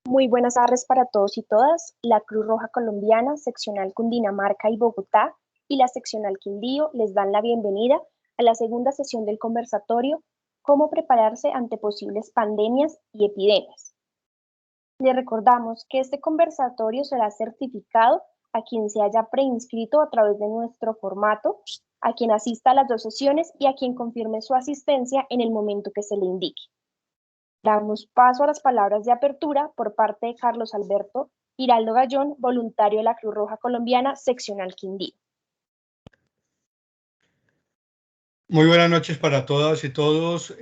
Muy buenas tardes para todos y todas. La Cruz Roja Colombiana, seccional Cundinamarca y Bogotá y la seccional Quindío les dan la bienvenida a la segunda sesión del conversatorio Cómo prepararse ante posibles pandemias y epidemias. Les recordamos que este conversatorio será certificado a quien se haya preinscrito a través de nuestro formato, a quien asista a las dos sesiones y a quien confirme su asistencia en el momento que se le indique. Damos paso a las palabras de apertura por parte de Carlos Alberto Giraldo Gallón, voluntario de la Cruz Roja Colombiana, seccional Quindío. Muy buenas noches para todas y todos.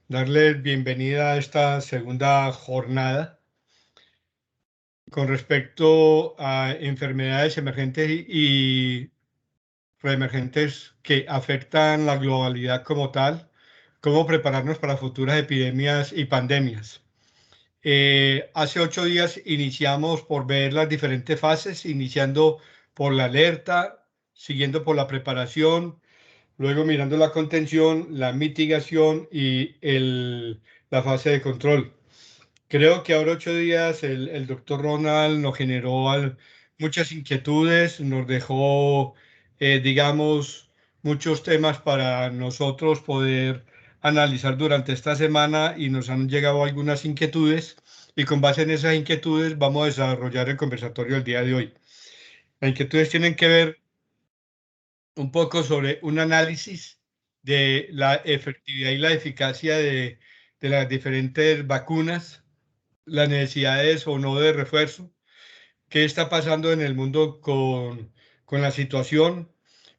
Darles bienvenida a esta segunda jornada con respecto a enfermedades emergentes y reemergentes que afectan la globalidad como tal, cómo prepararnos para futuras epidemias y pandemias. Hace 8 días iniciamos por ver las diferentes fases, iniciando por la alerta, siguiendo por la preparación, luego mirando la contención, la mitigación y la fase de control. Creo que ahora 8 días el doctor Ronald nos generó muchas inquietudes, nos dejó, digamos, muchos temas para nosotros poder analizar durante esta semana y nos han llegado algunas inquietudes y con base en esas inquietudes vamos a desarrollar el conversatorio del día de hoy. Las inquietudes tienen que ver un poco sobre un análisis de la efectividad y la eficacia de las diferentes vacunas, las necesidades o no de refuerzo, qué está pasando en el mundo con la situación,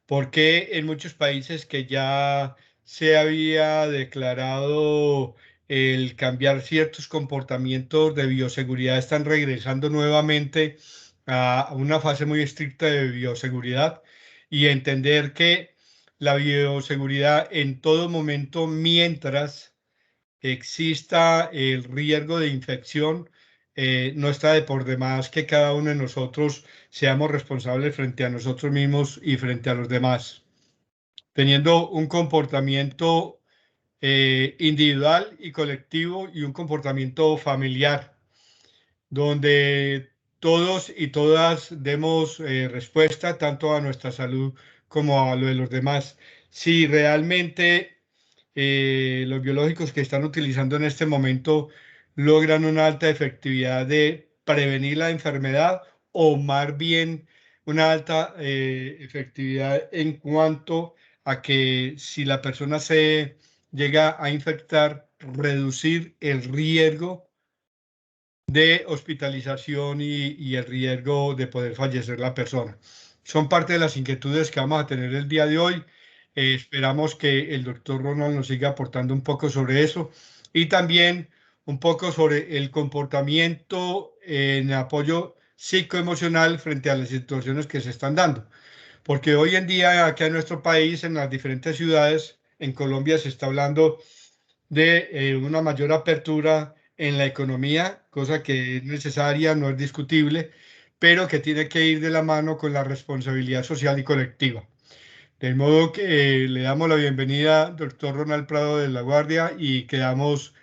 por qué en muchos países que ya se había declarado el cambiar ciertos comportamientos de bioseguridad están regresando nuevamente a una fase muy estricta de bioseguridad y entender que la bioseguridad en todo momento, mientras exista el riesgo de infección, no está de por demás que cada uno de nosotros seamos responsables frente a nosotros mismos y frente a los demás, teniendo un comportamiento individual y colectivo y un comportamiento familiar, donde todos y todas demos respuesta tanto a nuestra salud como a lo de los demás. Si realmente los biológicos que están utilizando en este momento logran una alta efectividad de prevenir la enfermedad o más bien una alta efectividad en cuanto a que si la persona se llega a infectar, reducir el riesgo de hospitalización y el riesgo de poder fallecer la persona. Son parte de las inquietudes que vamos a tener el día de hoy. Esperamos que el doctor Ronald nos siga aportando un poco sobre eso y también un poco sobre el comportamiento en apoyo psicoemocional frente a las situaciones que se están dando. Porque hoy en día, acá en nuestro país, en las diferentes ciudades, en Colombia, se está hablando de una mayor apertura en la economía, cosa que es necesaria, no es discutible, pero que tiene que ir de la mano con la responsabilidad social y colectiva. De modo que le damos la bienvenida al doctor Ronald Prado de la Guardia y quedamos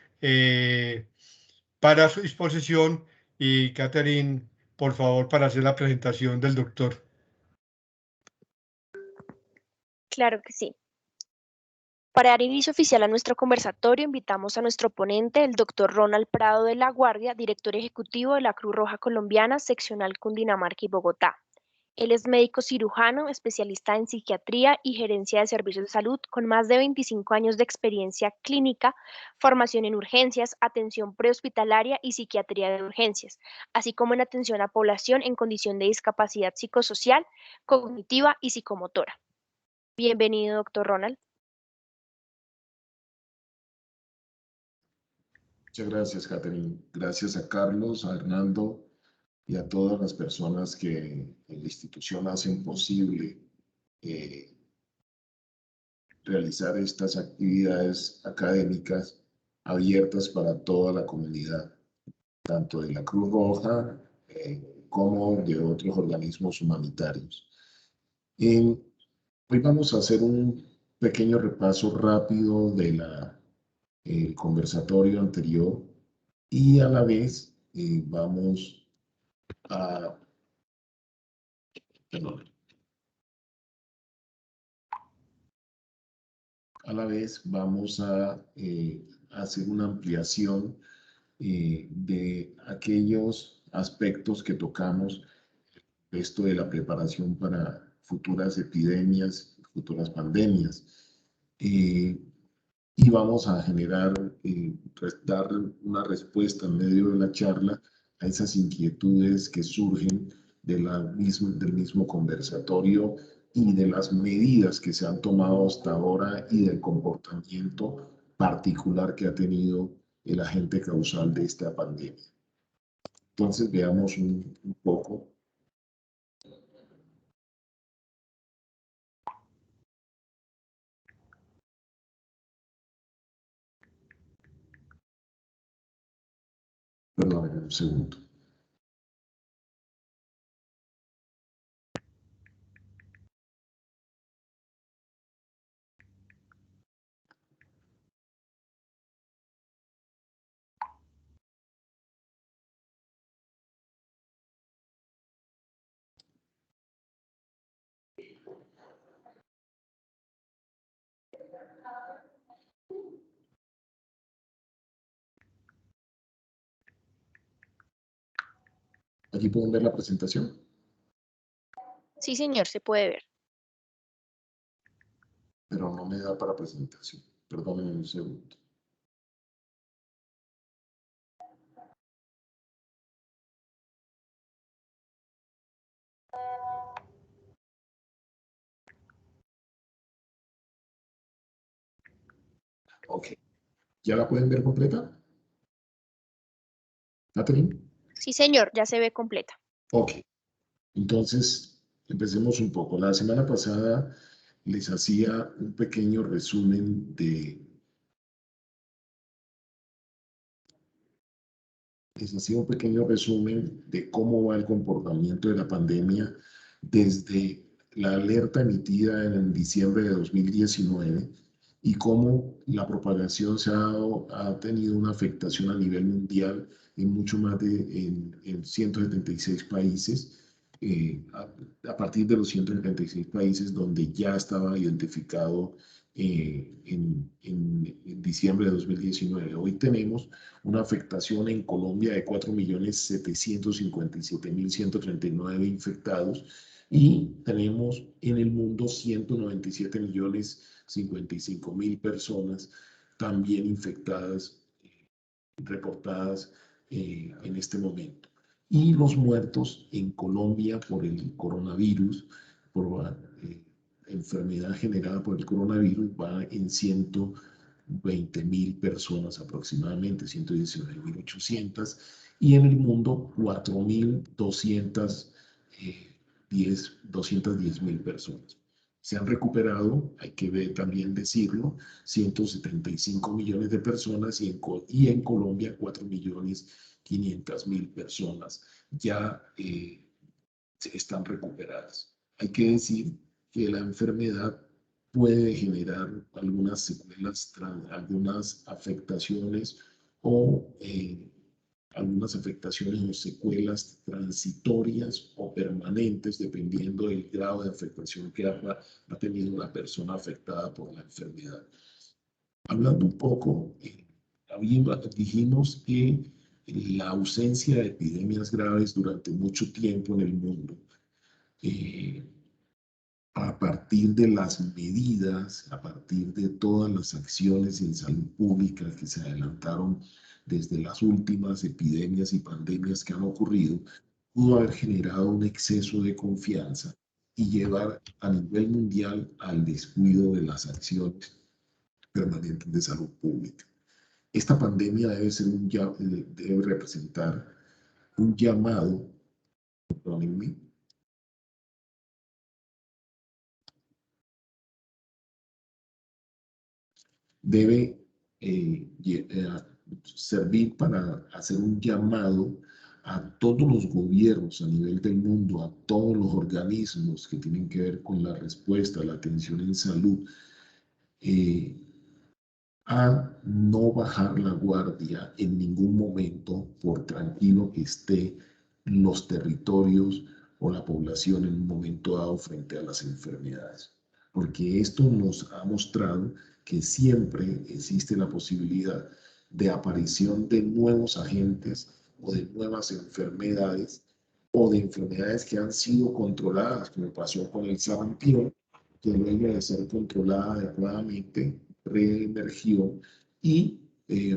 para su disposición. Y Catherine, por favor, para hacer la presentación del doctor. Claro que sí. Para dar inicio oficial a nuestro conversatorio, invitamos a nuestro ponente, el doctor Ronald Prado de la Guardia, director ejecutivo de la Cruz Roja Colombiana, seccional Cundinamarca y Bogotá. Él es médico cirujano, especialista en psiquiatría y gerencia de servicios de salud, con más de 25 años de experiencia clínica, formación en urgencias, atención prehospitalaria y psiquiatría de urgencias, así como en atención a población en condición de discapacidad psicosocial, cognitiva y psicomotora. Bienvenido, doctor Ronald. Muchas gracias, Catherine. Gracias a Carlos, a Hernando y a todas las personas que en la institución hacen posible realizar estas actividades académicas abiertas para toda la comunidad, tanto de la Cruz Roja como de otros organismos humanitarios. Hoy vamos a hacer un pequeño repaso rápido de el conversatorio anterior y a la vez vamos a... Perdón. A la vez vamos a hacer una ampliación de aquellos aspectos que tocamos, esto de la preparación para futuras epidemias, futuras pandemias. Y vamos a generar, dar una respuesta en medio de la charla a esas inquietudes que surgen del mismo conversatorio y de las medidas que se han tomado hasta ahora y del comportamiento particular que ha tenido el agente causal de esta pandemia. Entonces veamos un poco. Perdón, un segundo. Aquí pueden ver la presentación. Sí, señor, se puede ver. Pero no me da para presentación. Perdónenme un segundo. Ok. ¿Ya la pueden ver completa? ¿Catherine? Sí, señor, ya se ve completa. Ok. Entonces, empecemos un poco. La semana pasada les hacía un pequeño resumen de cómo va el comportamiento de la pandemia desde la alerta emitida en diciembre de 2019 y cómo la propagación ha tenido una afectación a nivel mundial en mucho más en 176 países, a partir de los 176 países donde ya estaba identificado en diciembre de 2019. Hoy tenemos una afectación en Colombia de 4.757.139 infectados y tenemos en el mundo 197.055.000 personas también infectadas, reportadas en este momento. Y los muertos en Colombia por el coronavirus, por enfermedad generada por el coronavirus, va en 120.000 personas aproximadamente, 119.800, y en el mundo 210.000 personas. Se han recuperado, hay que también decirlo, 175 millones de personas y en Colombia 4.500.000 personas ya están recuperadas. Hay que decir que la enfermedad puede generar algunas secuelas, algunas afectaciones o secuelas transitorias o permanentes, dependiendo del grado de afectación que ha tenido una persona afectada por la enfermedad. Hablando un poco, dijimos que la ausencia de epidemias graves durante mucho tiempo en el mundo, a partir de las medidas, a partir de todas las acciones en salud pública que se adelantaron desde las últimas epidemias y pandemias que han ocurrido, pudo haber generado un exceso de confianza y llevar a nivel mundial al descuido de las acciones permanentes de salud pública. Esta pandemia debe representar un llamado, perdónenme, debe servir para hacer un llamado a todos los gobiernos a nivel del mundo, a todos los organismos que tienen que ver con la respuesta, la atención en salud, a no bajar la guardia en ningún momento, por tranquilo que esté los territorios o la población en un momento dado frente a las enfermedades. Porque esto nos ha mostrado que siempre existe la posibilidad de aparición de nuevos agentes o de nuevas enfermedades o de enfermedades que han sido controladas, como pasó con el sarampión, que luego de ser controlada adecuadamente, reemergió y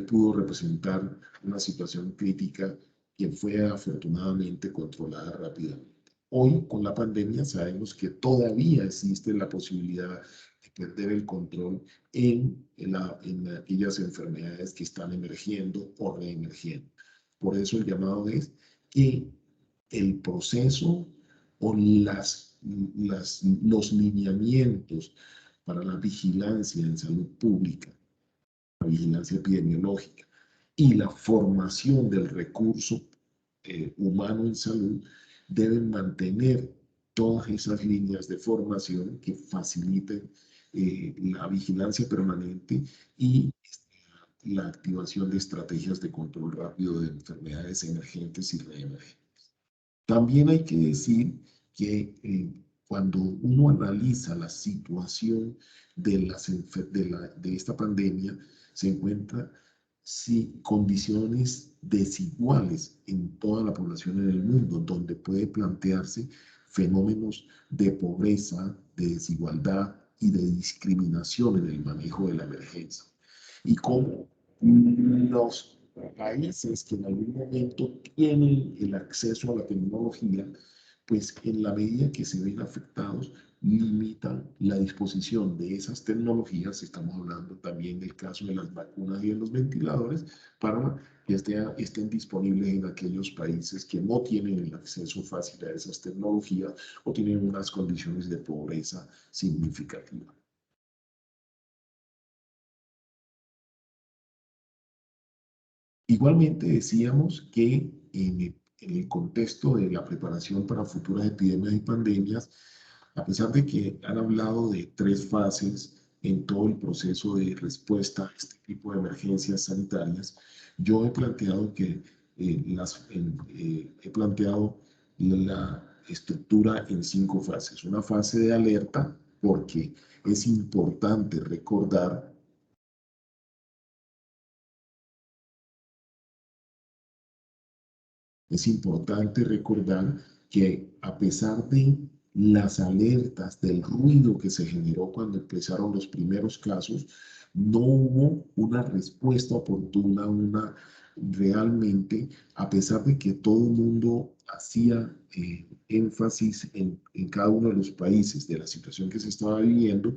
pudo representar una situación crítica que fue afortunadamente controlada rápidamente. Hoy, con la pandemia, sabemos que todavía existe la posibilidad de perder el control en aquellas enfermedades que están emergiendo o reemergiendo. Por eso el llamado es que el proceso o los lineamientos para la vigilancia en salud pública, la vigilancia epidemiológica y la formación del recurso humano en salud deben mantener todas esas líneas de formación que faciliten la vigilancia permanente y la activación de estrategias de control rápido de enfermedades emergentes y reemergentes. También hay que decir que cuando uno analiza la situación de esta pandemia, se encuentra condiciones desiguales en toda la población en el mundo, donde puede plantearse fenómenos de pobreza, de desigualdad y de discriminación en el manejo de la emergencia. Y cómo los países que en algún momento tienen el acceso a la tecnología, pues en la medida que se ven afectados, limitan la disposición de esas tecnologías. Estamos hablando también del caso de las vacunas y de los ventiladores, para que estén disponibles en aquellos países que no tienen el acceso fácil a esas tecnologías o tienen unas condiciones de pobreza significativa. Igualmente decíamos que en el contexto de la preparación para futuras epidemias y pandemias, a pesar de que han hablado de 3 fases en todo el proceso de respuesta a este tipo de emergencias sanitarias, yo he planteado he planteado la estructura en 5 fases. Una fase de alerta, porque es importante recordar que a pesar de las alertas, del ruido que se generó cuando empezaron los primeros casos, no hubo una respuesta oportuna, realmente, a pesar de que todo el mundo hacía énfasis en cada uno de los países de la situación que se estaba viviendo,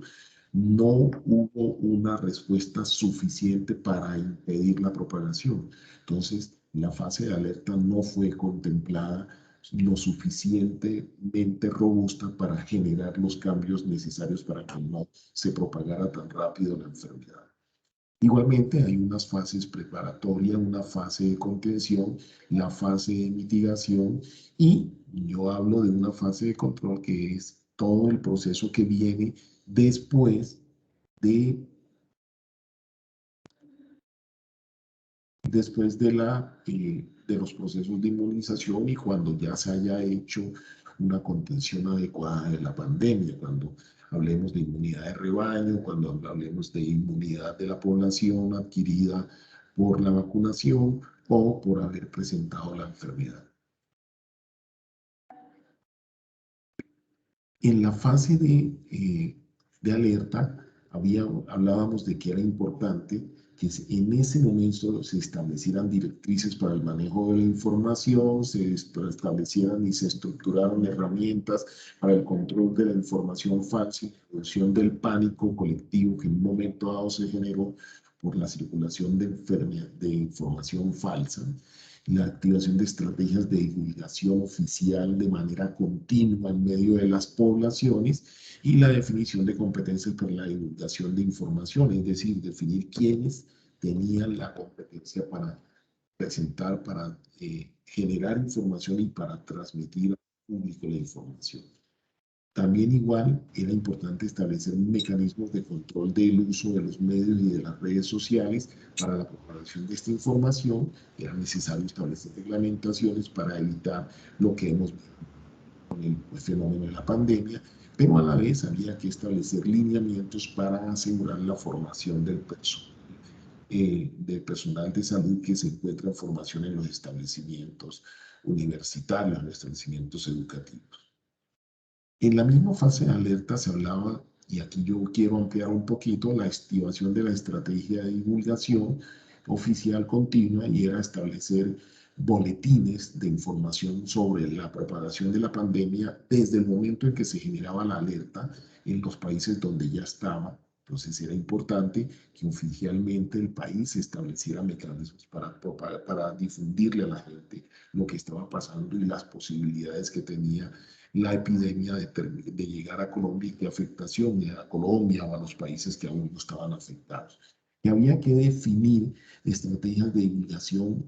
no hubo una respuesta suficiente para impedir la propagación. Entonces, la fase de alerta no fue contemplada lo suficientemente robusta para generar los cambios necesarios para que no se propagara tan rápido la enfermedad. Igualmente hay unas fases preparatorias, una fase de contención, la fase de mitigación, y yo hablo de una fase de control que es todo el proceso que viene después de de los procesos de inmunización y cuando ya se haya hecho una contención adecuada de la pandemia, cuando hablemos de inmunidad de rebaño, cuando hablemos de inmunidad de la población adquirida por la vacunación o por haber presentado la enfermedad. En la fase de alerta hablábamos de que era importante que en ese momento se establecieran directrices para el manejo de la información, se establecieran y se estructuraron herramientas para el control de la información falsa y la reducción del pánico colectivo que en un momento dado se generó por la circulación de información falsa, la activación de estrategias de divulgación oficial de manera continua en medio de las poblaciones y la definición de competencias para la divulgación de información, es decir, definir quiénes tenían la competencia para presentar, para generar información y para transmitir al público la información. También igual era importante establecer mecanismos de control del uso de los medios y de las redes sociales para la propagación de esta información. Era necesario establecer reglamentaciones para evitar lo que hemos visto con el fenómeno de la pandemia, pero a la vez había que establecer lineamientos para asegurar la formación del personal de salud que se encuentra en formación en los establecimientos universitarios, en los establecimientos educativos. En la misma fase de alerta se hablaba, y aquí yo quiero ampliar un poquito, la activación de la estrategia de divulgación oficial continua, y era establecer boletines de información sobre la propagación de la pandemia desde el momento en que se generaba la alerta en los países donde ya estaba. Entonces era importante que oficialmente el país estableciera mecanismos para difundirle a la gente lo que estaba pasando y las posibilidades que tenía la epidemia de llegar a Colombia y qué afectación a Colombia o a los países que aún no estaban afectados. Y había que definir estrategias de divulgación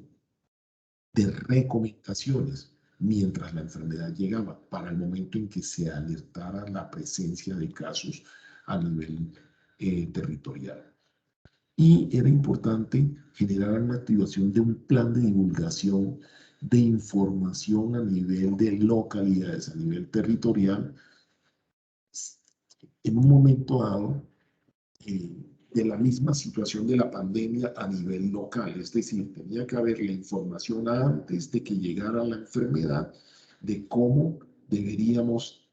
de recomendaciones mientras la enfermedad llegaba, para el momento en que se alertara la presencia de casos a nivel territorial. Y era importante generar una activación de un plan de divulgación de información a nivel de localidades, a nivel territorial, en un momento dado, de la misma situación de la pandemia a nivel local. Es decir, tenía que haber la información antes de que llegara la enfermedad de cómo deberíamos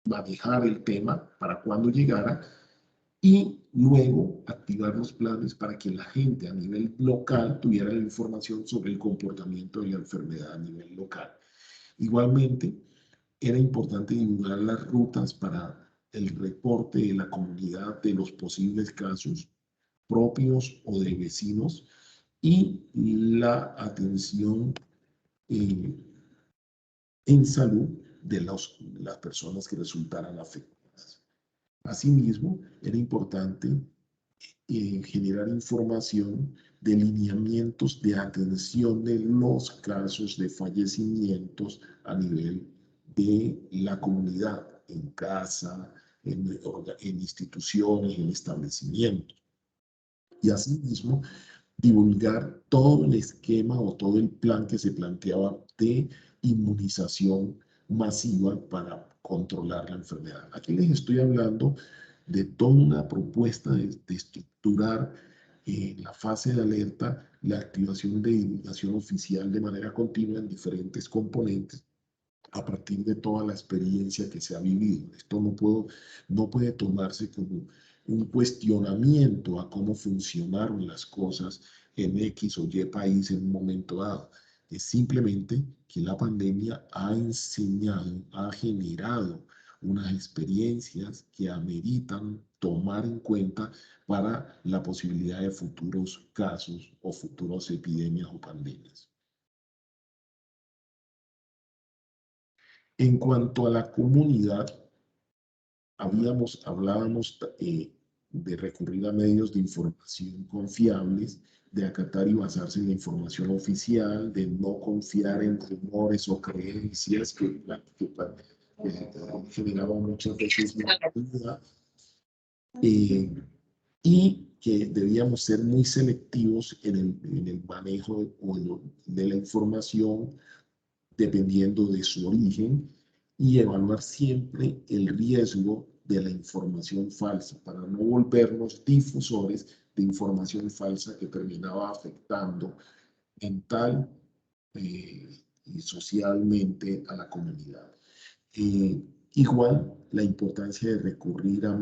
manejar el tema para cuando llegara, y luego activar los planes para que la gente a nivel local tuviera la información sobre el comportamiento de la enfermedad a nivel local. Igualmente, era importante divulgar las rutas para el reporte de la comunidad de los posibles casos propios o de vecinos, y la atención en salud de las personas que resultaran afectadas. Asimismo, era importante generar información de lineamientos de atención de los casos de fallecimientos a nivel de la comunidad, en casa, en instituciones, en establecimientos. Y asimismo, divulgar todo el esquema o todo el plan que se planteaba de inmunización masiva para controlar la enfermedad. Aquí les estoy hablando de toda una propuesta de estructurar en la fase de alerta la activación de divulgación oficial de manera continua en diferentes componentes a partir de toda la experiencia que se ha vivido. Esto no puede tomarse como un cuestionamiento a cómo funcionaron las cosas en X o Y país en un momento dado. Es simplemente que la pandemia ha enseñado, ha generado unas experiencias que ameritan tomar en cuenta para la posibilidad de futuros casos o futuras epidemias o pandemias. En cuanto a la comunidad, hablábamos de recurrir a medios de información confiables, de acatar y basarse en la información oficial, de no confiar en rumores o creencias que generaban muchas veces duda, y que debíamos ser muy selectivos en el manejo de la información dependiendo de su origen, y evaluar siempre el riesgo de la información falsa para no volvernos difusores de información falsa que terminaba afectando mental y socialmente a la comunidad. Igual la importancia de recurrir a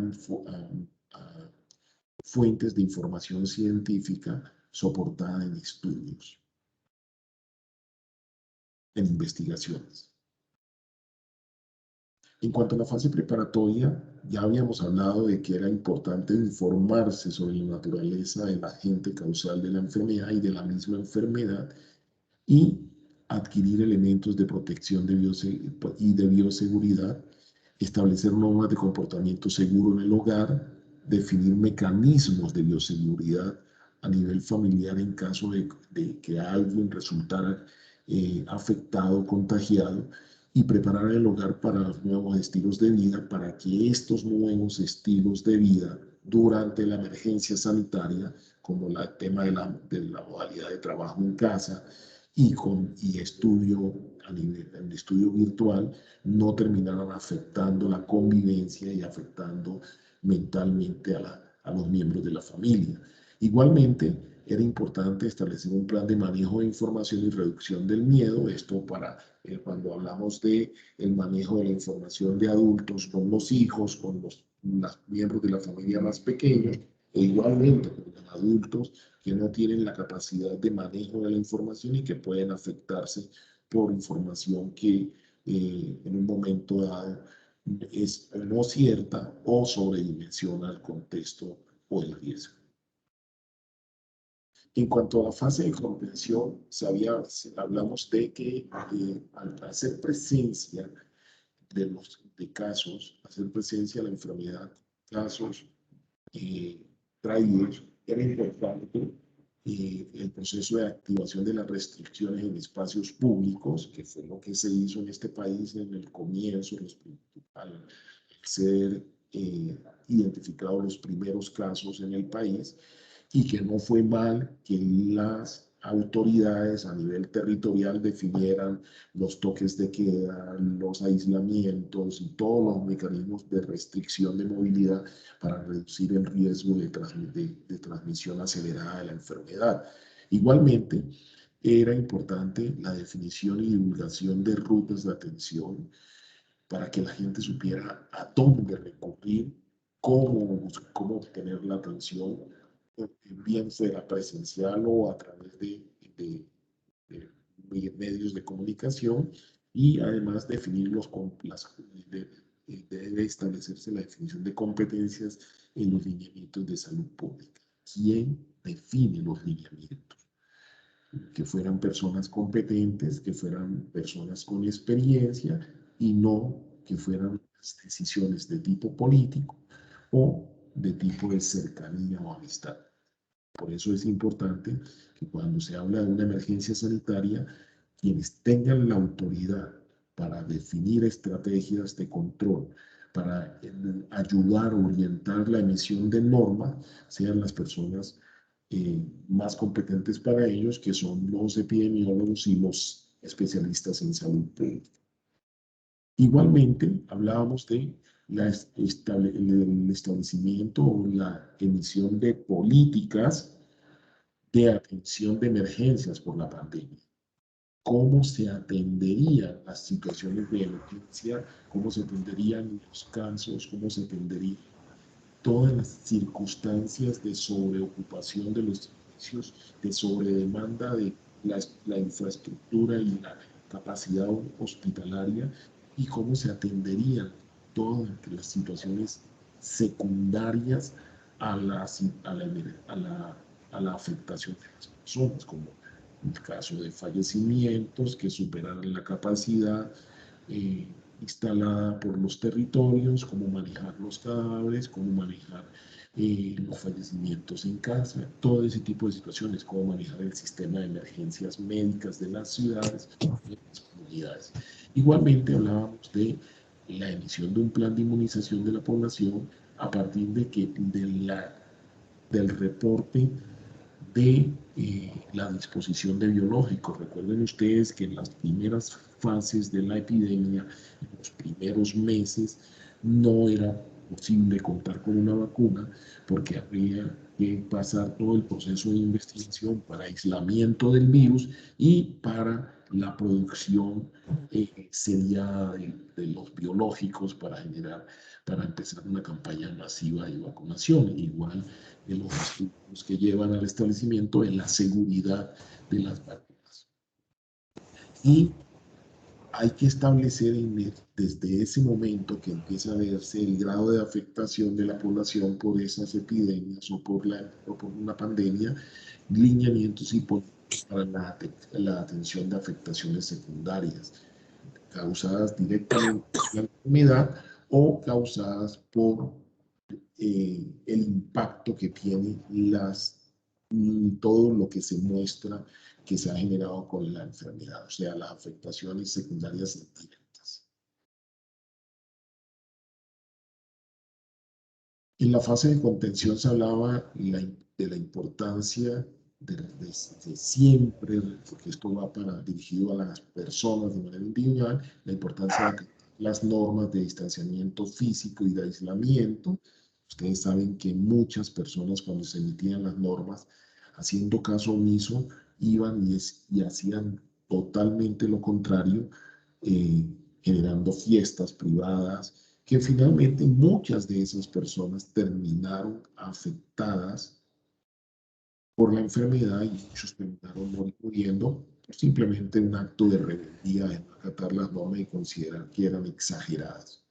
fuentes de información científica soportada en estudios, en investigaciones. En cuanto a la fase preparatoria, ya habíamos hablado de que era importante informarse sobre la naturaleza del agente causal de la enfermedad y de la misma enfermedad, y adquirir elementos de protección y de bioseguridad, establecer normas de comportamiento seguro en el hogar, definir mecanismos de bioseguridad a nivel familiar en caso de que alguien resultara afectado o contagiado, y preparar el hogar para los nuevos estilos de vida, para que estos nuevos estilos de vida durante la emergencia sanitaria, como el tema de la modalidad de trabajo en casa y estudio a nivel de estudio virtual, no terminaran afectando la convivencia y afectando mentalmente a los miembros de la familia. Igualmente, era importante establecer un plan de manejo de información y reducción del miedo, esto para cuando hablamos de el manejo de la información de adultos con los hijos, con los miembros de la familia más pequeños, e igualmente con los adultos que no tienen la capacidad de manejo de la información y que pueden afectarse por información que en un momento dado es no cierta o sobredimensiona el contexto o el riesgo. En cuanto a la fase de contención, hablamos de que al hacer presencia de casos, hacer presencia de la enfermedad, casos traídos, era importante el proceso de activación de las restricciones en espacios públicos, que fue lo que se hizo en este país en el comienzo, al ser identificados los primeros casos en el país, y que no fue mal que las autoridades a nivel territorial definieran los toques de queda, los aislamientos y todos los mecanismos de restricción de movilidad para reducir el riesgo de transmisión acelerada de la enfermedad. Igualmente, era importante la definición y divulgación de rutas de atención para que la gente supiera a dónde recurrir, cómo obtener la atención, bien fuera presencial o a través de medios de comunicación, y además definir debe establecerse la definición de competencias en los lineamientos de salud pública. ¿Quién define los lineamientos? Que fueran personas competentes, que fueran personas con experiencia y no que fueran decisiones de tipo político o de tipo de cercanía o amistad. Por eso es importante que cuando se habla de una emergencia sanitaria, quienes tengan la autoridad para definir estrategias de control, para ayudar o orientar la emisión de normas, sean las personas más competentes para ellos, que son los epidemiólogos y los especialistas en salud pública. Igualmente, hablábamos de el establecimiento o la emisión de políticas de atención de emergencias por la pandemia. ¿Cómo se atenderían las situaciones de emergencia? ¿Cómo se atenderían los casos? ¿Cómo se atenderían todas las circunstancias de sobreocupación de los servicios, de sobredemanda de la infraestructura y la capacidad hospitalaria? ¿Y cómo se atenderían todas las situaciones secundarias a la afectación de las personas, como el caso de fallecimientos que superaran la capacidad instalada por los territorios, cómo manejar los cadáveres, cómo manejar los fallecimientos en casa, todo ese tipo de situaciones, cómo manejar el sistema de emergencias médicas de las ciudades y de las comunidades. Igualmente hablábamos de la emisión de un plan de inmunización de la población a partir del reporte de la disposición de biológicos. Recuerden ustedes que en las primeras fases de la epidemia, en los primeros meses, no era posible contar con una vacuna porque habría que pasar todo el proceso de investigación para aislamiento del virus y para la producción seriada de los biológicos para empezar una campaña masiva de vacunación. Igual de los estudios que llevan al establecimiento en la seguridad de las vacunas. Y hay que establecer desde ese momento que empieza a verse el grado de afectación de la población por esas epidemias o por una pandemia, lineamientos y políticas para la atención de afectaciones secundarias causadas directamente por la enfermedad o causadas por el impacto que tiene todo lo que se muestra que se ha generado con la enfermedad, o sea, las afectaciones secundarias indirectas. En la fase de contención se hablaba de la importancia de siempre, porque esto va dirigido a las personas de manera individual, la importancia de las normas de distanciamiento físico y de aislamiento. Ustedes saben que muchas personas, cuando se emitían las normas, haciendo caso omiso, iban y hacían totalmente lo contrario, generando fiestas privadas, que finalmente muchas de esas personas terminaron afectadas por la enfermedad y muchos terminaron muriendo por simplemente un acto de rebeldía de no acatar las normas y considerar que eran exageradas.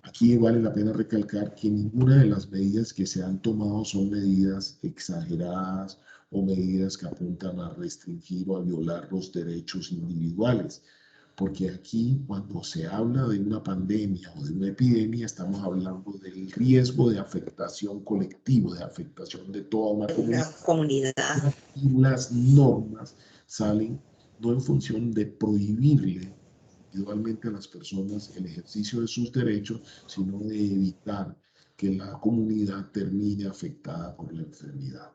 Aquí vale la pena recalcar que ninguna de las medidas que se han tomado son medidas exageradas o medidas que apuntan a restringir o a violar los derechos individuales, porque aquí cuando se habla de una pandemia o de una epidemia estamos hablando del riesgo de afectación colectiva, de afectación de toda una comunidad. Y las normas salen no en función de prohibirle individualmente a las personas el ejercicio de sus derechos, sino de evitar que la comunidad termine afectada por la enfermedad.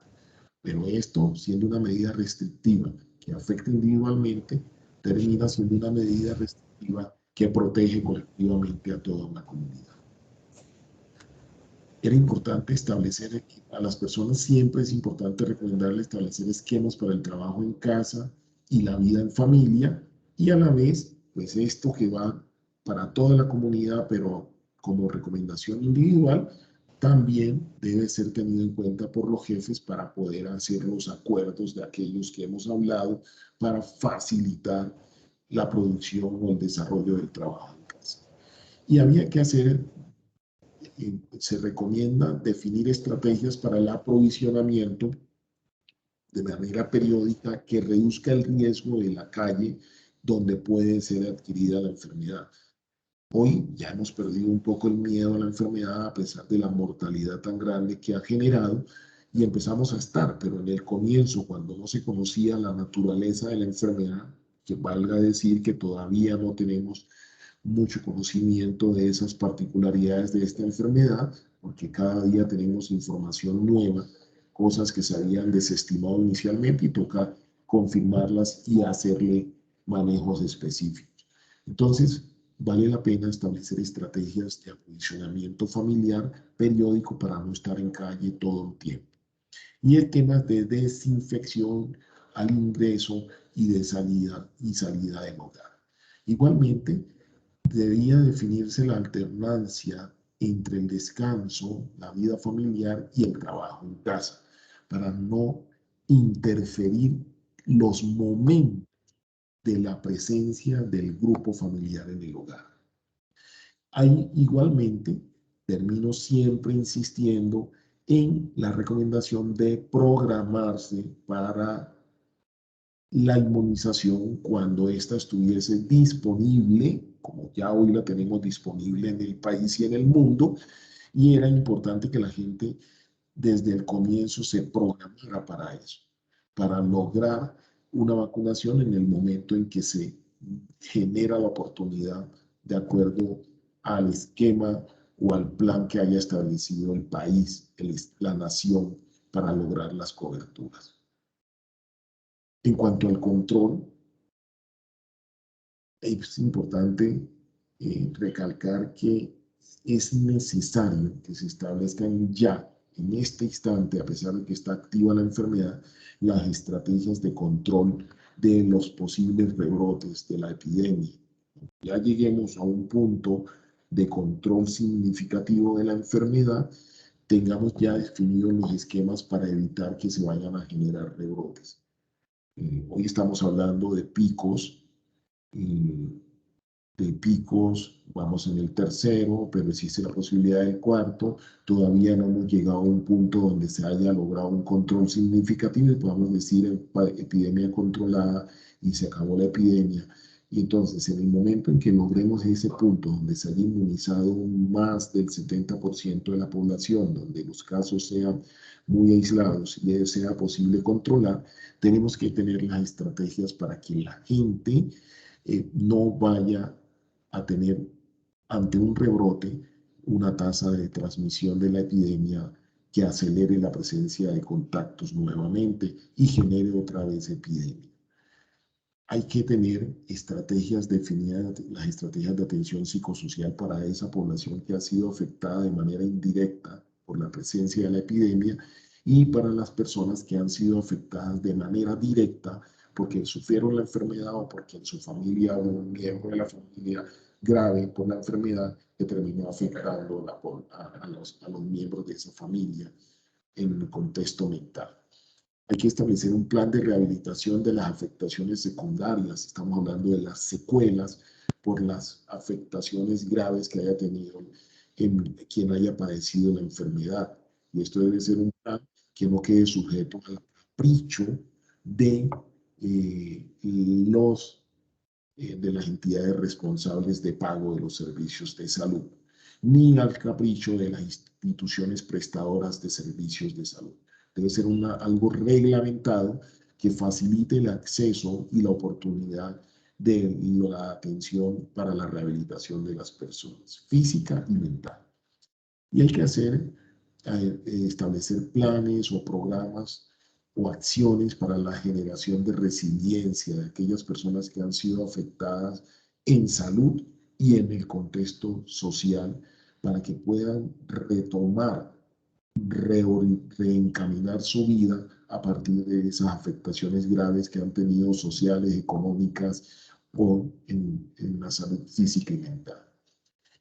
Pero esto, siendo una medida restrictiva que afecta individualmente, termina siendo una medida restrictiva que protege colectivamente a toda una comunidad. Era importante establecer, a las personas siempre es importante recomendarles establecer esquemas para el trabajo en casa y la vida en familia, y a la vez, pues esto que va para toda la comunidad, pero como recomendación individual, también debe ser tenido en cuenta por los jefes para poder hacer los acuerdos de aquellos que hemos hablado para facilitar la producción o el desarrollo del trabajo en casa. Y había que hacer, se recomienda definir estrategias para el aprovisionamiento de manera periódica que reduzca el riesgo de la calle donde puede ser adquirida la enfermedad. Hoy ya hemos perdido un poco el miedo a la enfermedad a pesar de la mortalidad tan grande que ha generado y empezamos a estar, pero en el comienzo, cuando no se conocía la naturaleza de la enfermedad, que valga decir que todavía no tenemos mucho conocimiento de esas particularidades de esta enfermedad, porque cada día tenemos información nueva, cosas que se habían desestimado inicialmente y toca confirmarlas y hacerle manejos específicos. Entonces, vale la pena establecer estrategias de aprovisionamiento familiar periódico para no estar en calle todo el tiempo. Y el tema de desinfección al ingreso y de salida del hogar. Igualmente, debía definirse la alternancia entre el descanso, la vida familiar y el trabajo en casa, para no interferir los momentos de la presencia del grupo familiar en el hogar. Hay igualmente, termino siempre insistiendo en la recomendación de programarse para la inmunización cuando ésta estuviese disponible, como ya hoy la tenemos disponible en el país y en el mundo, y era importante que la gente desde el comienzo se programara para eso, para lograr una vacunación en el momento en que se genera la oportunidad de acuerdo al esquema o al plan que haya establecido el país, la nación, para lograr las coberturas. En cuanto al control, es importante recalcar que es necesario que se establezcan ya, en este instante, a pesar de que está activa la enfermedad, las estrategias de control de los posibles rebrotes de la epidemia. Ya lleguemos a un punto de control significativo de la enfermedad, tengamos ya definidos los esquemas para evitar que se vayan a generar rebrotes. Hoy estamos hablando de picos, vamos en el tercero, pero existe la posibilidad del cuarto. Todavía no hemos llegado a un punto donde se haya logrado un control significativo y podamos decir epidemia controlada y se acabó la epidemia. Y entonces, en el momento en que logremos ese punto donde se haya inmunizado más del 70% de la población, donde los casos sean muy aislados y sea posible controlar, tenemos que tener las estrategias para que la gente no vaya a tener ante un rebrote una tasa de transmisión de la epidemia que acelere la presencia de contactos nuevamente y genere otra vez epidemia. Hay que tener estrategias definidas, las estrategias de atención psicosocial para esa población que ha sido afectada de manera indirecta por la presencia de la epidemia y para las personas que han sido afectadas de manera directa porque sufrieron la enfermedad o porque en su familia hubo un miembro de la familia grave por la enfermedad que terminó afectando a los miembros de esa familia en el contexto mental. Hay que establecer un plan de rehabilitación de las afectaciones secundarias. Estamos hablando de las secuelas por las afectaciones graves que haya tenido en quien haya padecido la enfermedad. Y esto debe ser un plan que no quede sujeto al capricho de, de las entidades responsables de pago de los servicios de salud, ni al capricho de las instituciones prestadoras de servicios de salud. Debe ser algo reglamentado que facilite el acceso y la oportunidad de la atención para la rehabilitación de las personas, física y mental. Y hay que establecer planes o programas o acciones para la generación de resiliencia de aquellas personas que han sido afectadas en salud y en el contexto social para que puedan retomar, reencaminar su vida a partir de esas afectaciones graves que han tenido sociales, económicas o en la salud física y mental.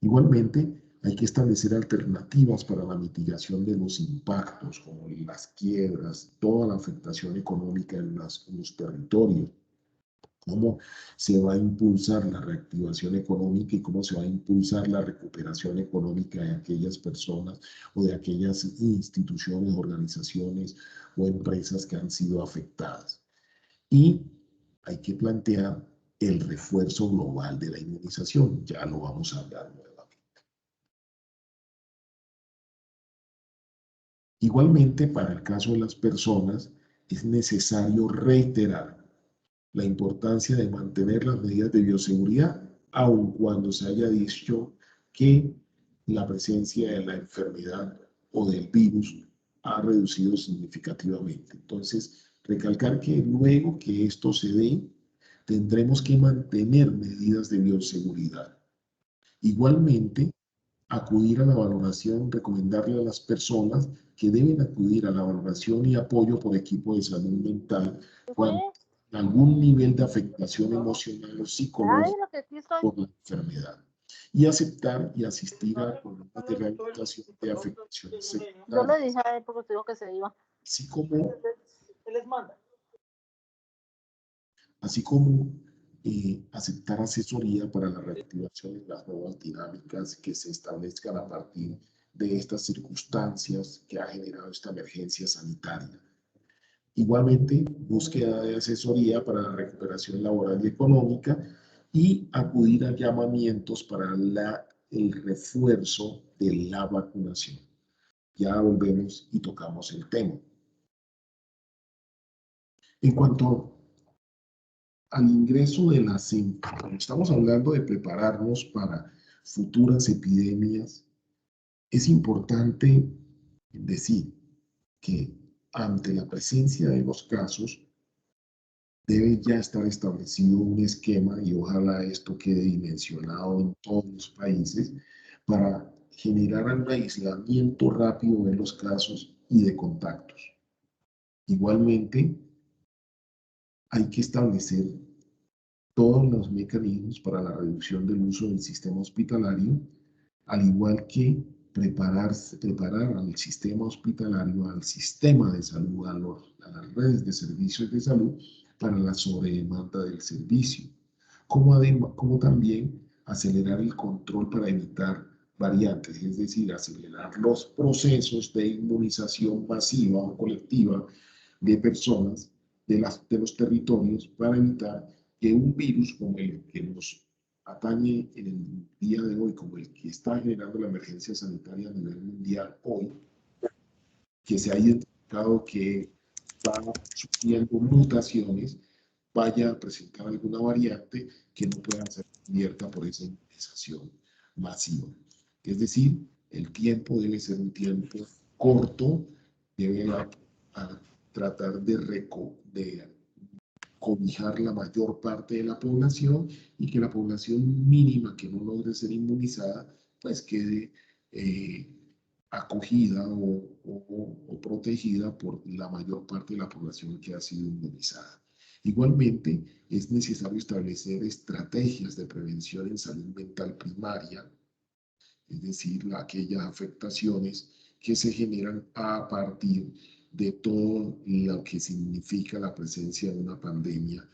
Igualmente, hay que establecer alternativas para la mitigación de los impactos, como las quiebras, toda la afectación económica en los territorios. Cómo se va a impulsar la reactivación económica y cómo se va a impulsar la recuperación económica de aquellas personas o de aquellas instituciones, organizaciones o empresas que han sido afectadas. Y hay que plantear el refuerzo global de la inmunización. Ya lo vamos a hablar nuevamente. Igualmente, para el caso de las personas, es necesario reiterar la importancia de mantener las medidas de bioseguridad, aun cuando se haya dicho que la presencia de la enfermedad o del virus ha reducido significativamente. Entonces, recalcar que luego que esto se dé, tendremos que mantener medidas de bioseguridad. Igualmente, acudir a la valoración, recomendarle a las personas que deben acudir a la valoración y apoyo por equipo de salud mental cuando algún nivel de afectación emocional o psicológica por la enfermedad y aceptar y asistir a programas de rehabilitación de afectaciones secundarias. Yo le dije a él porque te dijo que se iba. Así como aceptar asesoría para la reactivación de las nuevas dinámicas que se establezcan a partir de estas circunstancias que ha generado esta emergencia sanitaria. Igualmente, búsqueda de asesoría para la recuperación laboral y económica y acudir a llamamientos para el refuerzo de la vacunación. Ya volvemos y tocamos el tema. En cuanto al ingreso de las estamos hablando de prepararnos para futuras epidemias, es importante decir que ante la presencia de los casos debe ya estar establecido un esquema y ojalá esto quede dimensionado en todos los países para generar un aislamiento rápido de los casos y de contactos. Igualmente, hay que establecer todos los mecanismos para la reducción del uso del sistema hospitalario, al igual que preparar al sistema hospitalario, al sistema de salud, a las redes de servicios de salud para la sobredemanda del servicio, como también acelerar el control para evitar variantes, es decir, acelerar los procesos de inmunización masiva o colectiva de personas de los territorios para evitar que un virus como el que nos atañe en el día de hoy, como el que está generando la emergencia sanitaria a nivel mundial hoy, que se ha identificado que va sufriendo mutaciones, vaya a presentar alguna variante que no pueda ser cubierta por esa inmunización masiva. Es decir, el tiempo debe ser un tiempo corto, debe tratar de cobijar la mayor parte de la población y que la población mínima que no logre ser inmunizada, pues quede acogida o protegida por la mayor parte de la población que ha sido inmunizada. Igualmente, es necesario establecer estrategias de prevención en salud mental primaria, es decir, aquellas afectaciones que se generan a partir de todo lo que significa la presencia de una pandemia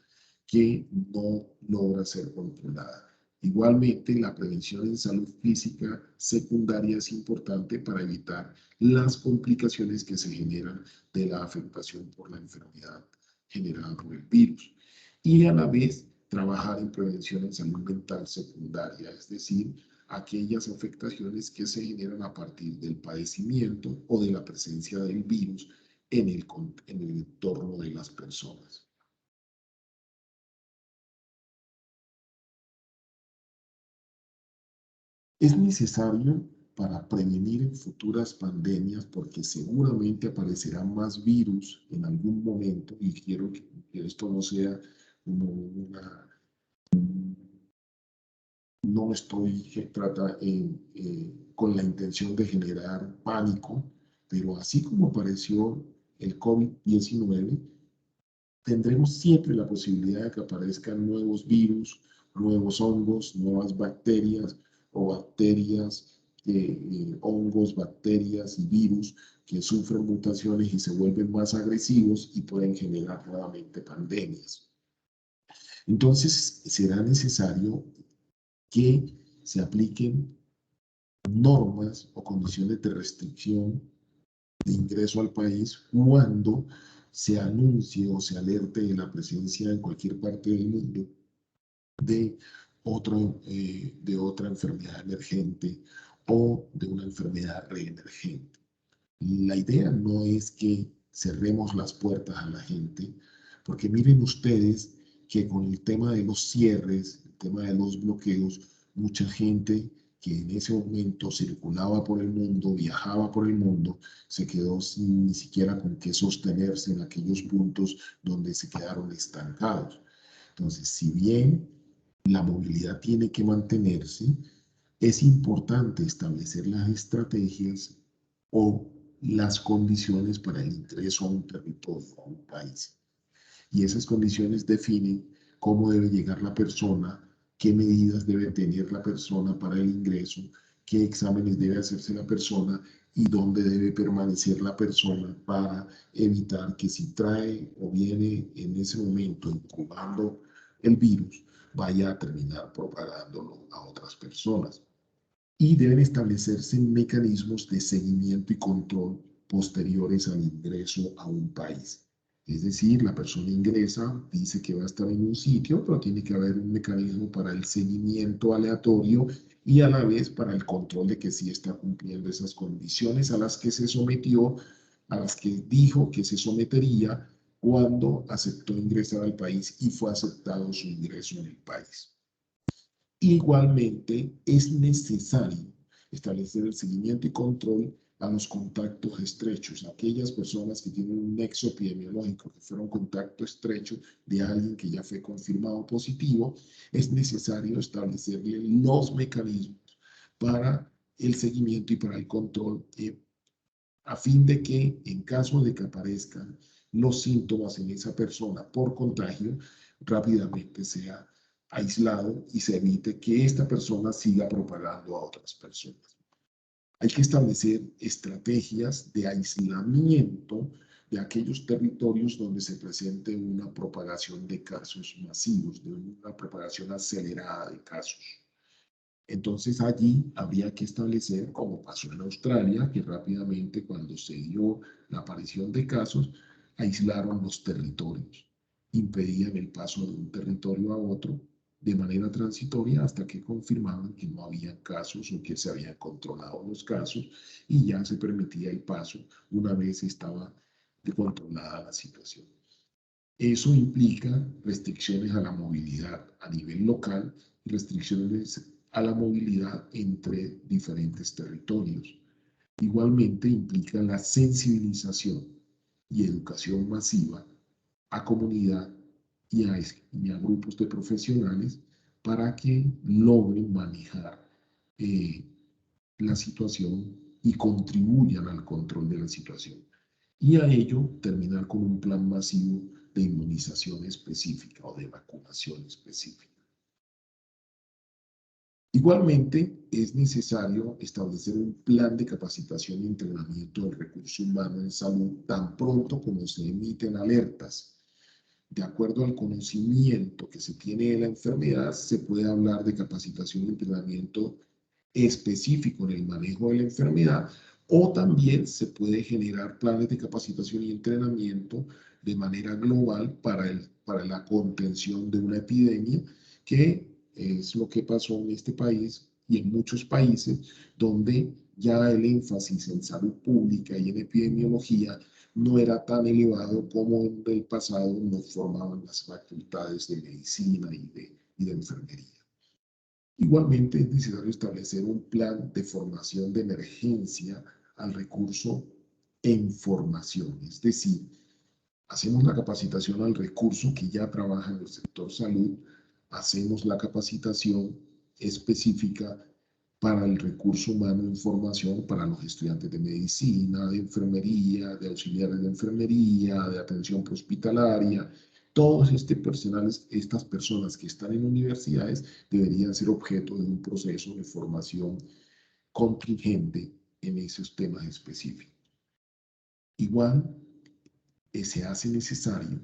que no logra ser controlada. Igualmente, la prevención en salud física secundaria es importante para evitar las complicaciones que se generan de la afectación por la enfermedad generada por el virus. Y a la vez, trabajar en prevención en salud mental secundaria, es decir, aquellas afectaciones que se generan a partir del padecimiento o de la presencia del virus en el entorno de las personas. Es necesario para prevenir futuras pandemias, porque seguramente aparecerán más virus en algún momento, y quiero que esto no sea como una... No estoy con la intención de generar pánico, pero así como apareció el COVID-19, tendremos siempre la posibilidad de que aparezcan nuevos virus, nuevos hongos, nuevas bacterias o hongos, bacterias y virus que sufren mutaciones y se vuelven más agresivos y pueden generar nuevamente pandemias. Entonces, será necesario que se apliquen normas o condiciones de restricción de ingreso al país cuando se anuncie o se alerte de la presencia en cualquier parte del mundo de otra enfermedad emergente o de una enfermedad reemergente. La idea no es que cerremos las puertas a la gente, porque miren ustedes que con el tema de los cierres, el tema de los bloqueos, mucha gente que en ese momento circulaba por el mundo, viajaba por el mundo, se quedó sin ni siquiera con qué sostenerse en aquellos puntos donde se quedaron estancados. Entonces, si bien la movilidad tiene que mantenerse, es importante establecer las estrategias o las condiciones para el ingreso a un territorio, a un país. Y esas condiciones definen cómo debe llegar la persona, qué medidas debe tener la persona para el ingreso, qué exámenes debe hacerse la persona y dónde debe permanecer la persona para evitar que si trae o viene en ese momento incubando el virus, vaya a terminar propagándolo a otras personas. Y deben establecerse mecanismos de seguimiento y control posteriores al ingreso a un país. Es decir, la persona ingresa, dice que va a estar en un sitio, pero tiene que haber un mecanismo para el seguimiento aleatorio y a la vez para el control de que sí está cumpliendo esas condiciones a las que se sometió, a las que dijo que se sometería cuando aceptó ingresar al país y fue aceptado su ingreso en el país. Igualmente, es necesario establecer el seguimiento y control a los contactos estrechos, aquellas personas que tienen un nexo epidemiológico, que fueron contacto estrecho de alguien que ya fue confirmado positivo. Es necesario establecerle los mecanismos para el seguimiento y para el control, a fin de que en caso de que aparezcan los síntomas en esa persona por contagio, rápidamente sea aislado y se evite que esta persona siga propagando a otras personas. Hay que establecer estrategias de aislamiento de aquellos territorios donde se presente una propagación de casos masivos, de una propagación acelerada de casos. Entonces allí habría que establecer, como pasó en Australia, que rápidamente cuando se dio la aparición de casos, aislaron los territorios, impedían el paso de un territorio a otro de manera transitoria hasta que confirmaban que no había casos o que se habían controlado los casos y ya se permitía el paso una vez estaba controlada la situación. Eso implica restricciones a la movilidad a nivel local y restricciones a la movilidad entre diferentes territorios. Igualmente implica la sensibilización y educación masiva a comunidad y a grupos de profesionales para que logren manejar la situación y contribuyan al control de la situación. Y a ello terminar con un plan masivo de inmunización específica o de vacunación específica. Igualmente, es necesario establecer un plan de capacitación y entrenamiento del recurso humano en salud tan pronto como se emiten alertas. De acuerdo al conocimiento que se tiene de la enfermedad, se puede hablar de capacitación y entrenamiento específico en el manejo de la enfermedad, o también se puede generar planes de capacitación y entrenamiento de manera global para la contención de una epidemia, que es lo que pasó en este país y en muchos países donde ya el énfasis en salud pública y en epidemiología no era tan elevado como en el pasado nos formaban las facultades de medicina y de enfermería. Igualmente es necesario establecer un plan de formación de emergencia al recurso en formación, es decir, hacemos la capacitación al recurso que ya trabaja en el sector salud, hacemos la capacitación específica para el recurso humano en formación, para los estudiantes de medicina, de enfermería, de auxiliares de enfermería, de atención prehospitalaria. Todos estas personas que están en universidades deberían ser objeto de un proceso de formación contingente en esos temas específicos. Igual, se hace necesario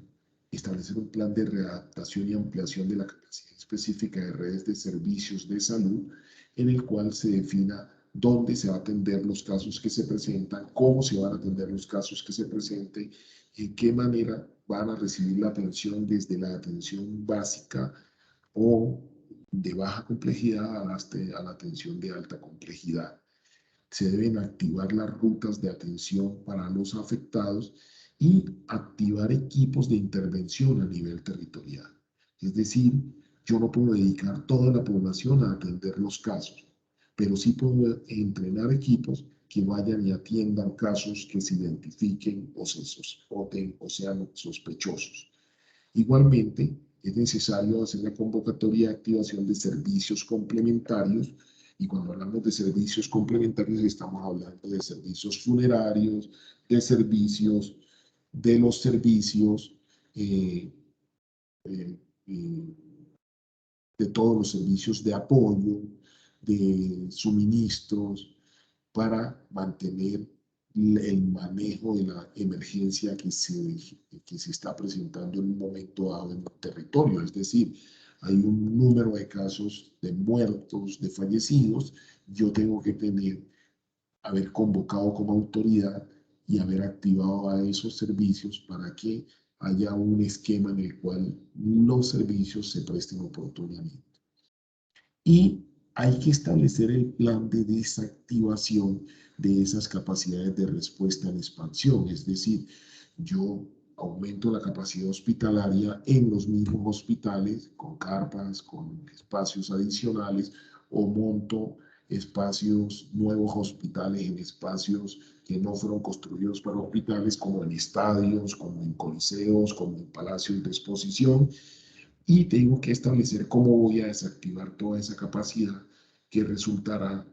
establecer un plan de readaptación y ampliación de la capacidad específica de redes de servicios de salud, en el cual se defina dónde se va a atender los casos que se presentan, cómo se van a atender los casos que se presenten, en qué manera van a recibir la atención, desde la atención básica o de baja complejidad hasta a la atención de alta complejidad. Se deben activar las rutas de atención para los afectados y activar equipos de intervención a nivel territorial. Es decir, yo no puedo dedicar toda la población a atender los casos, pero sí puedo entrenar equipos que vayan y atiendan casos que se identifiquen o se sospechen o sean sospechosos. Igualmente, es necesario hacer la convocatoria de activación de servicios complementarios, y cuando hablamos de servicios complementarios estamos hablando de servicios funerarios, de servicios, de los servicios, de todos los servicios de apoyo, de suministros, para mantener el manejo de la emergencia que se está presentando en un momento dado en un territorio. Es decir, hay un número de casos de muertos, de fallecidos, yo tengo que haber convocado como autoridad y haber activado a esos servicios para que haya un esquema en el cual los servicios se presten oportunamente. Y hay que establecer el plan de desactivación de esas capacidades de respuesta en expansión. Es decir, yo aumento la capacidad hospitalaria en los mismos hospitales con carpas, con espacios adicionales, o monto espacios, nuevos hospitales en espacios que no fueron construidos para hospitales, como en estadios, como en coliseos, como en palacios de exposición. Y tengo que establecer cómo voy a desactivar toda esa capacidad que resultará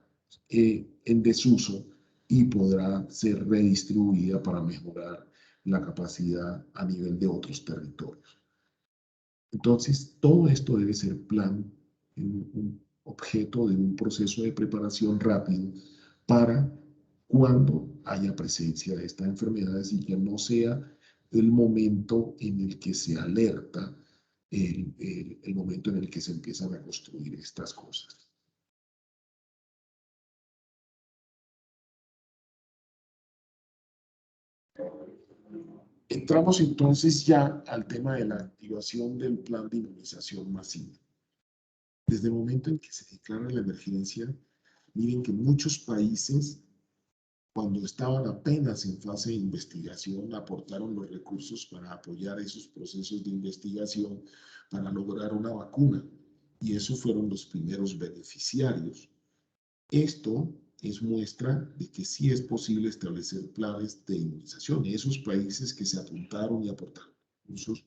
en desuso y podrá ser redistribuida para mejorar la capacidad a nivel de otros territorios. Entonces, todo esto debe ser un objeto de un proceso de preparación rápido para cuando haya presencia de estas enfermedades, y que no sea el momento en el que se alerta, el momento en el que se empiezan a construir estas cosas. Entramos entonces ya al tema de la activación del plan de inmunización masiva. Desde el momento en que se declara la emergencia, miren que muchos países, cuando estaban apenas en fase de investigación, aportaron los recursos para apoyar esos procesos de investigación para lograr una vacuna. y esos fueron los primeros beneficiarios. Esto es muestra de que sí es posible establecer planes de inmunización. Esos países que se apuntaron y aportaron recursos,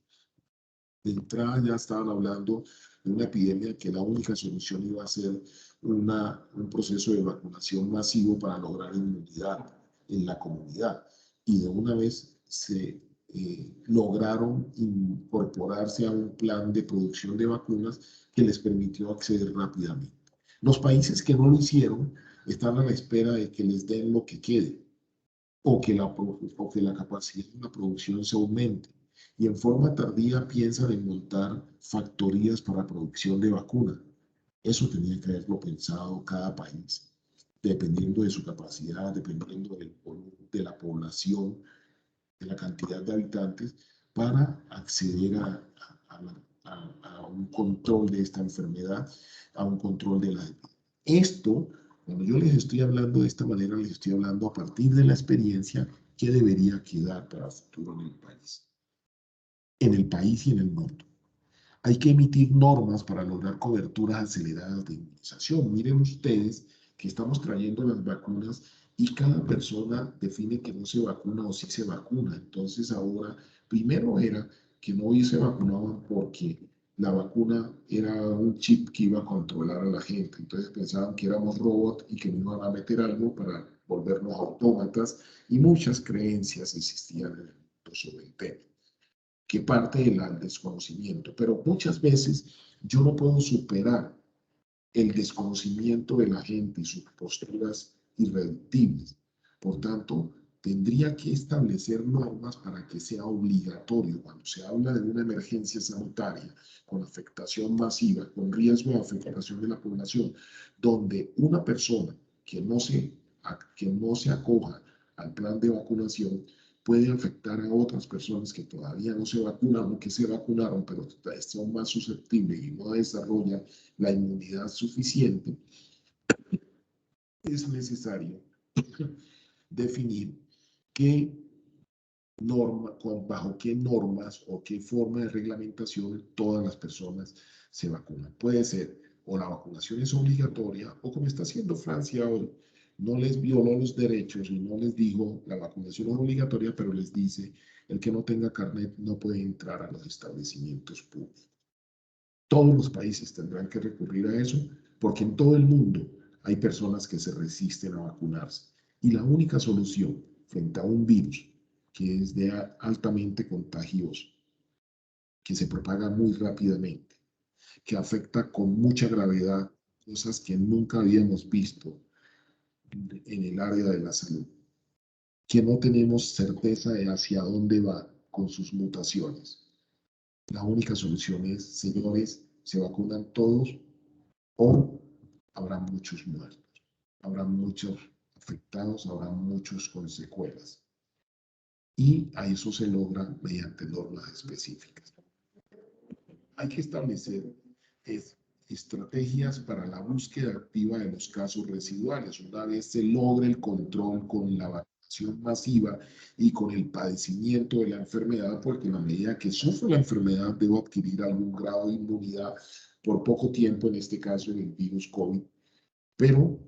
de entrada ya estaban hablando de una epidemia que la única solución iba a ser un proceso de vacunación masivo para lograr inmunidad en la comunidad. Y de una vez se lograron incorporarse a un plan de producción de vacunas que les permitió acceder rápidamente. Los países que no lo hicieron están a la espera de que les den lo que quede o que la capacidad de la producción se aumente y en forma tardía piensan en montar factorías para producción de vacunas. Eso tenía que haberlo pensado cada país, dependiendo de su capacidad, dependiendo de la población, de la cantidad de habitantes, para acceder a un control de esta enfermedad, a un control de la epidemia. Esto, cuando yo les estoy hablando de esta manera, les estoy hablando a partir de la experiencia que debería quedar para el futuro en el país y en el mundo. Hay que emitir normas para lograr coberturas aceleradas de inmunización. Miren ustedes que estamos trayendo las vacunas y cada persona define que no se vacuna o sí se vacuna. Entonces ahora, primero era que no se vacunaban porque la vacuna era un chip que iba a controlar a la gente. Entonces pensaban que éramos robots y que nos iban a meter algo para volvernos autómatas y muchas creencias existían en el mundo sobre el tema, que parte del desconocimiento. Pero muchas veces yo no puedo superar el desconocimiento de la gente y sus posturas irreductibles. Por tanto, tendría que establecer normas para que sea obligatorio cuando se habla de una emergencia sanitaria con afectación masiva, con riesgo de afectación de la población, donde una persona que no se acoja al plan de vacunación puede afectar a otras personas que todavía no se vacunan o que se vacunaron, pero son más susceptibles y no desarrollan la inmunidad suficiente. Es necesario definir bajo qué normas o qué forma de reglamentación todas las personas se vacunan. Puede ser o la vacunación es obligatoria o como está haciendo Francia hoy, no les violó los derechos y no les dijo la vacunación es obligatoria, pero les dice el que no tenga carnet no puede entrar a los establecimientos públicos. Todos los países tendrán que recurrir a eso porque en todo el mundo hay personas que se resisten a vacunarse. Y la única solución frente a un virus que es altamente contagioso, que se propaga muy rápidamente, que afecta con mucha gravedad cosas que nunca habíamos visto en el área de la salud, que no tenemos certeza de hacia dónde va con sus mutaciones. La única solución es, señores, se vacunan todos o habrá muchos muertos, habrá muchos afectados, habrá muchos con secuelas. Y a eso se logra mediante normas específicas. Hay que establecer estrategias para la búsqueda activa de los casos residuales. Una vez se logra el control con la vacunación masiva y con el padecimiento de la enfermedad, porque en la medida que sufro la enfermedad debo adquirir algún grado de inmunidad por poco tiempo, en este caso el virus COVID, pero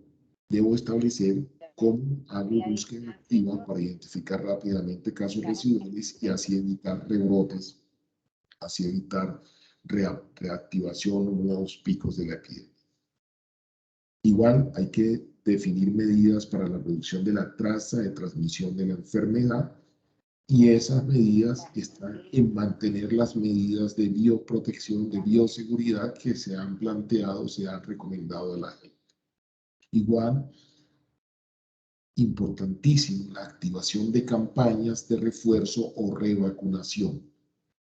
debo establecer cómo hago búsqueda activa para identificar rápidamente casos residuales y así evitar rebrotes, así evitar reactivación o nuevos picos de la epidemia. Igual hay que definir medidas para la reducción de la tasa de transmisión de la enfermedad y esas medidas están en mantener las medidas de bioprotección, de bioseguridad que se han planteado, se han recomendado a la gente. Igual, importantísimo, la activación de campañas de refuerzo o revacunación.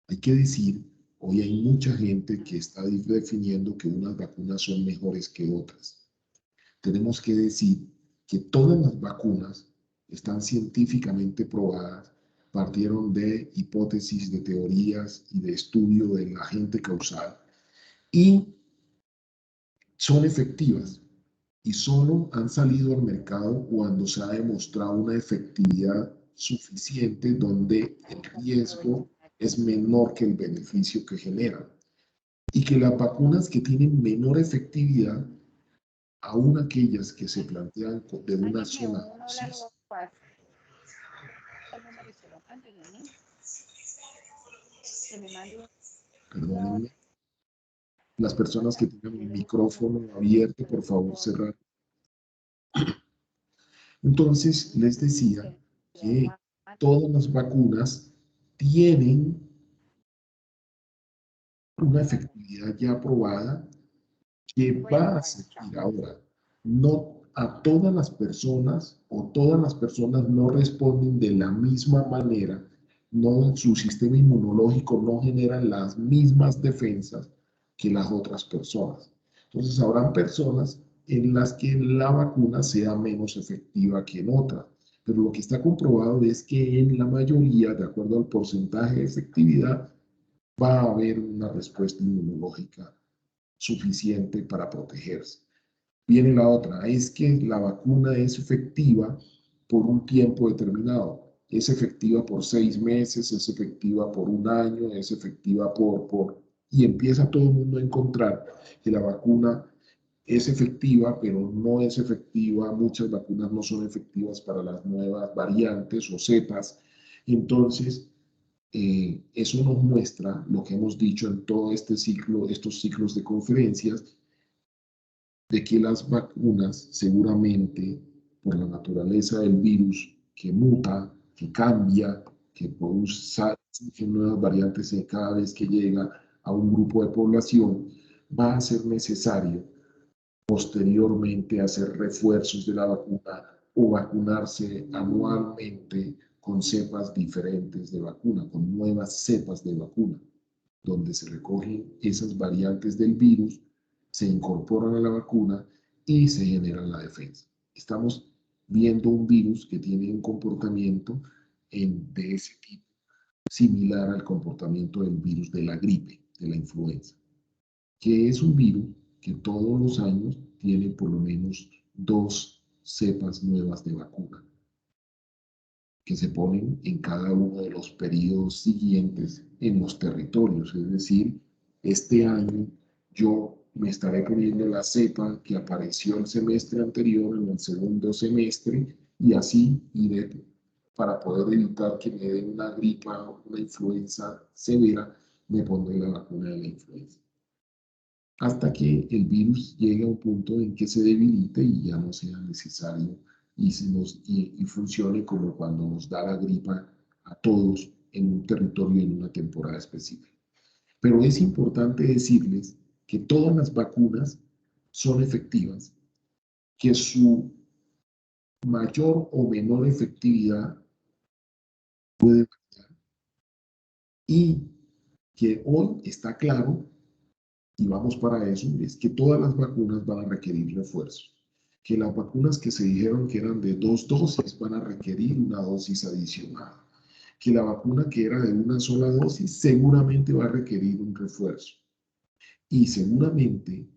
Hay que decir, hoy hay mucha gente que está definiendo que unas vacunas son mejores que otras. Tenemos que decir que todas las vacunas están científicamente probadas, partieron de hipótesis, de teorías y de estudio del agente causal y son efectivas. Y solo han salido al mercado cuando se ha demostrado una efectividad suficiente donde el riesgo es menor que el beneficio que generan. y que las vacunas que tienen menor efectividad, aún aquellas que se plantean de una sola dosis, perdónenme, las personas que tengan el micrófono abierto, por favor, cerrar. Entonces, les decía que todas las vacunas tienen una efectividad ya aprobada que va a servir ahora. No a todas las personas o todas las personas no responden de la misma manera, no, su sistema inmunológico no genera las mismas defensas que las otras personas. Entonces habrán personas en las que la vacuna sea menos efectiva que en otras, pero lo que está comprobado es que en la mayoría, de acuerdo al porcentaje de efectividad, va a haber una respuesta inmunológica suficiente para protegerse. Viene la otra, es que la vacuna es efectiva por un tiempo determinado. Es efectiva por 6 meses, es efectiva por un año, es efectiva y empieza todo el mundo a encontrar que la vacuna es efectiva, pero no es efectiva. Muchas vacunas no son efectivas para las nuevas variantes o cepas. Entonces, eso nos muestra lo que hemos dicho en todo este ciclo, estos ciclos de conferencias, de que las vacunas seguramente por la naturaleza del virus que muta, que cambia, que produce nuevas variantes cada vez que llega a un grupo de población, va a ser necesario posteriormente hacer refuerzos de la vacuna o vacunarse anualmente con cepas diferentes de vacuna, con nuevas cepas de vacuna, donde se recogen esas variantes del virus, se incorporan a la vacuna y se genera la defensa. Estamos viendo un virus que tiene un comportamiento de ese tipo, similar al comportamiento del virus de la gripe, de la influenza, que es un virus que todos los años tiene por lo menos 2 cepas nuevas de vacuna que se ponen en cada uno de los periodos siguientes en los territorios. Es decir, este año yo me estaré poniendo la cepa que apareció el semestre anterior en el segundo semestre y así iré para poder evitar que me den una gripa o una influenza severa, me pondré la vacuna de la influenza. Hasta que el virus llegue a un punto en que se debilite y ya no sea necesario y funcione como cuando nos da la gripa a todos en un territorio en una temporada específica. Pero es importante decirles que todas las vacunas son efectivas, que su mayor o menor efectividad puede variar y que hoy está claro, y vamos para eso, es que todas las vacunas van a requerir refuerzos. Que las vacunas que se dijeron que eran de 2 dosis van a requerir una dosis adicional. Que la vacuna que era de una sola dosis seguramente va a requerir un refuerzo. Y seguramente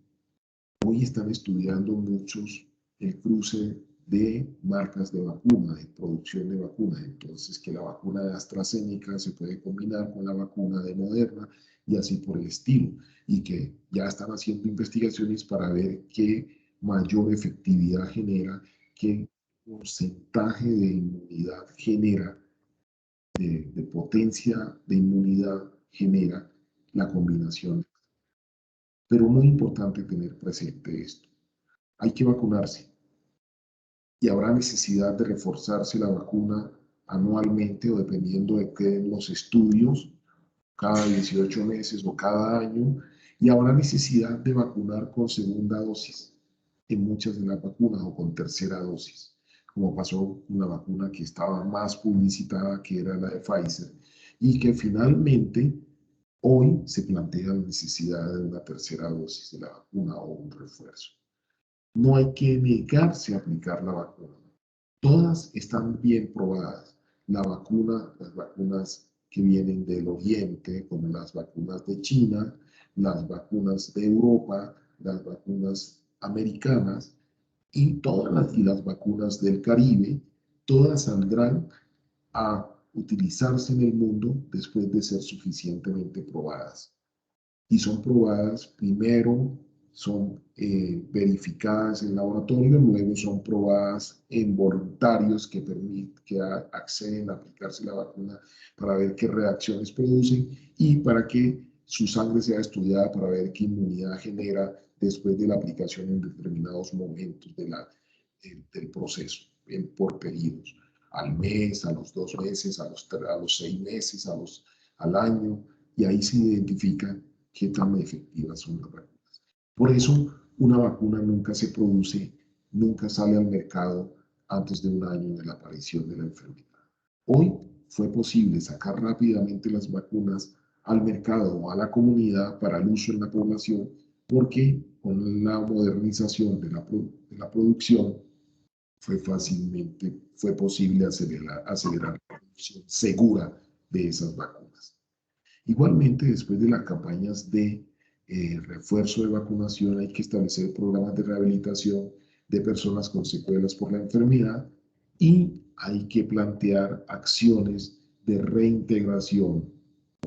hoy están estudiando muchos el cruce de marcas de vacuna, de producción de vacuna. Entonces, que la vacuna de AstraZeneca se puede combinar con la vacuna de Moderna y así por el estilo. Y que ya están haciendo investigaciones para ver qué mayor efectividad genera, qué porcentaje de inmunidad genera, de potencia de inmunidad genera la combinación. Pero muy importante tener presente esto. Hay que vacunarse y habrá necesidad de reforzarse la vacuna anualmente o dependiendo de qué den los estudios, cada 18 meses o cada año, y habrá necesidad de vacunar con segunda dosis en muchas de las vacunas o con tercera dosis, como pasó con la vacuna que estaba más publicitada, que era la de Pfizer, y que finalmente hoy se plantea la necesidad de una tercera dosis de la vacuna o un refuerzo. No hay que negarse a aplicar la vacuna. Todas están bien probadas. La vacuna, las vacunas que vienen del Oriente, como las vacunas de China, las vacunas de Europa, las vacunas americanas y las vacunas del Caribe, todas saldrán a utilizarse en el mundo después de ser suficientemente probadas. y son probadas primero, son verificadas en laboratorio, luego son probadas en voluntarios que acceden a aplicarse la vacuna para ver qué reacciones producen y para que su sangre sea estudiada para ver qué inmunidad genera después de la aplicación en determinados momentos del proceso, por periodos, al mes, a los 2 meses, a los 6 meses, al año, y ahí se identifica qué tan efectivas son las vacunas. Por eso, una vacuna nunca se produce, nunca sale al mercado antes de un año de la aparición de la enfermedad. Hoy fue posible sacar rápidamente las vacunas al mercado o a la comunidad para el uso en la población porque con la modernización de la producción fue posible acelerar la producción segura de esas vacunas. Igualmente, después de las campañas de refuerzo de vacunación, hay que establecer programas de rehabilitación de personas con secuelas por la enfermedad y hay que plantear acciones de reintegración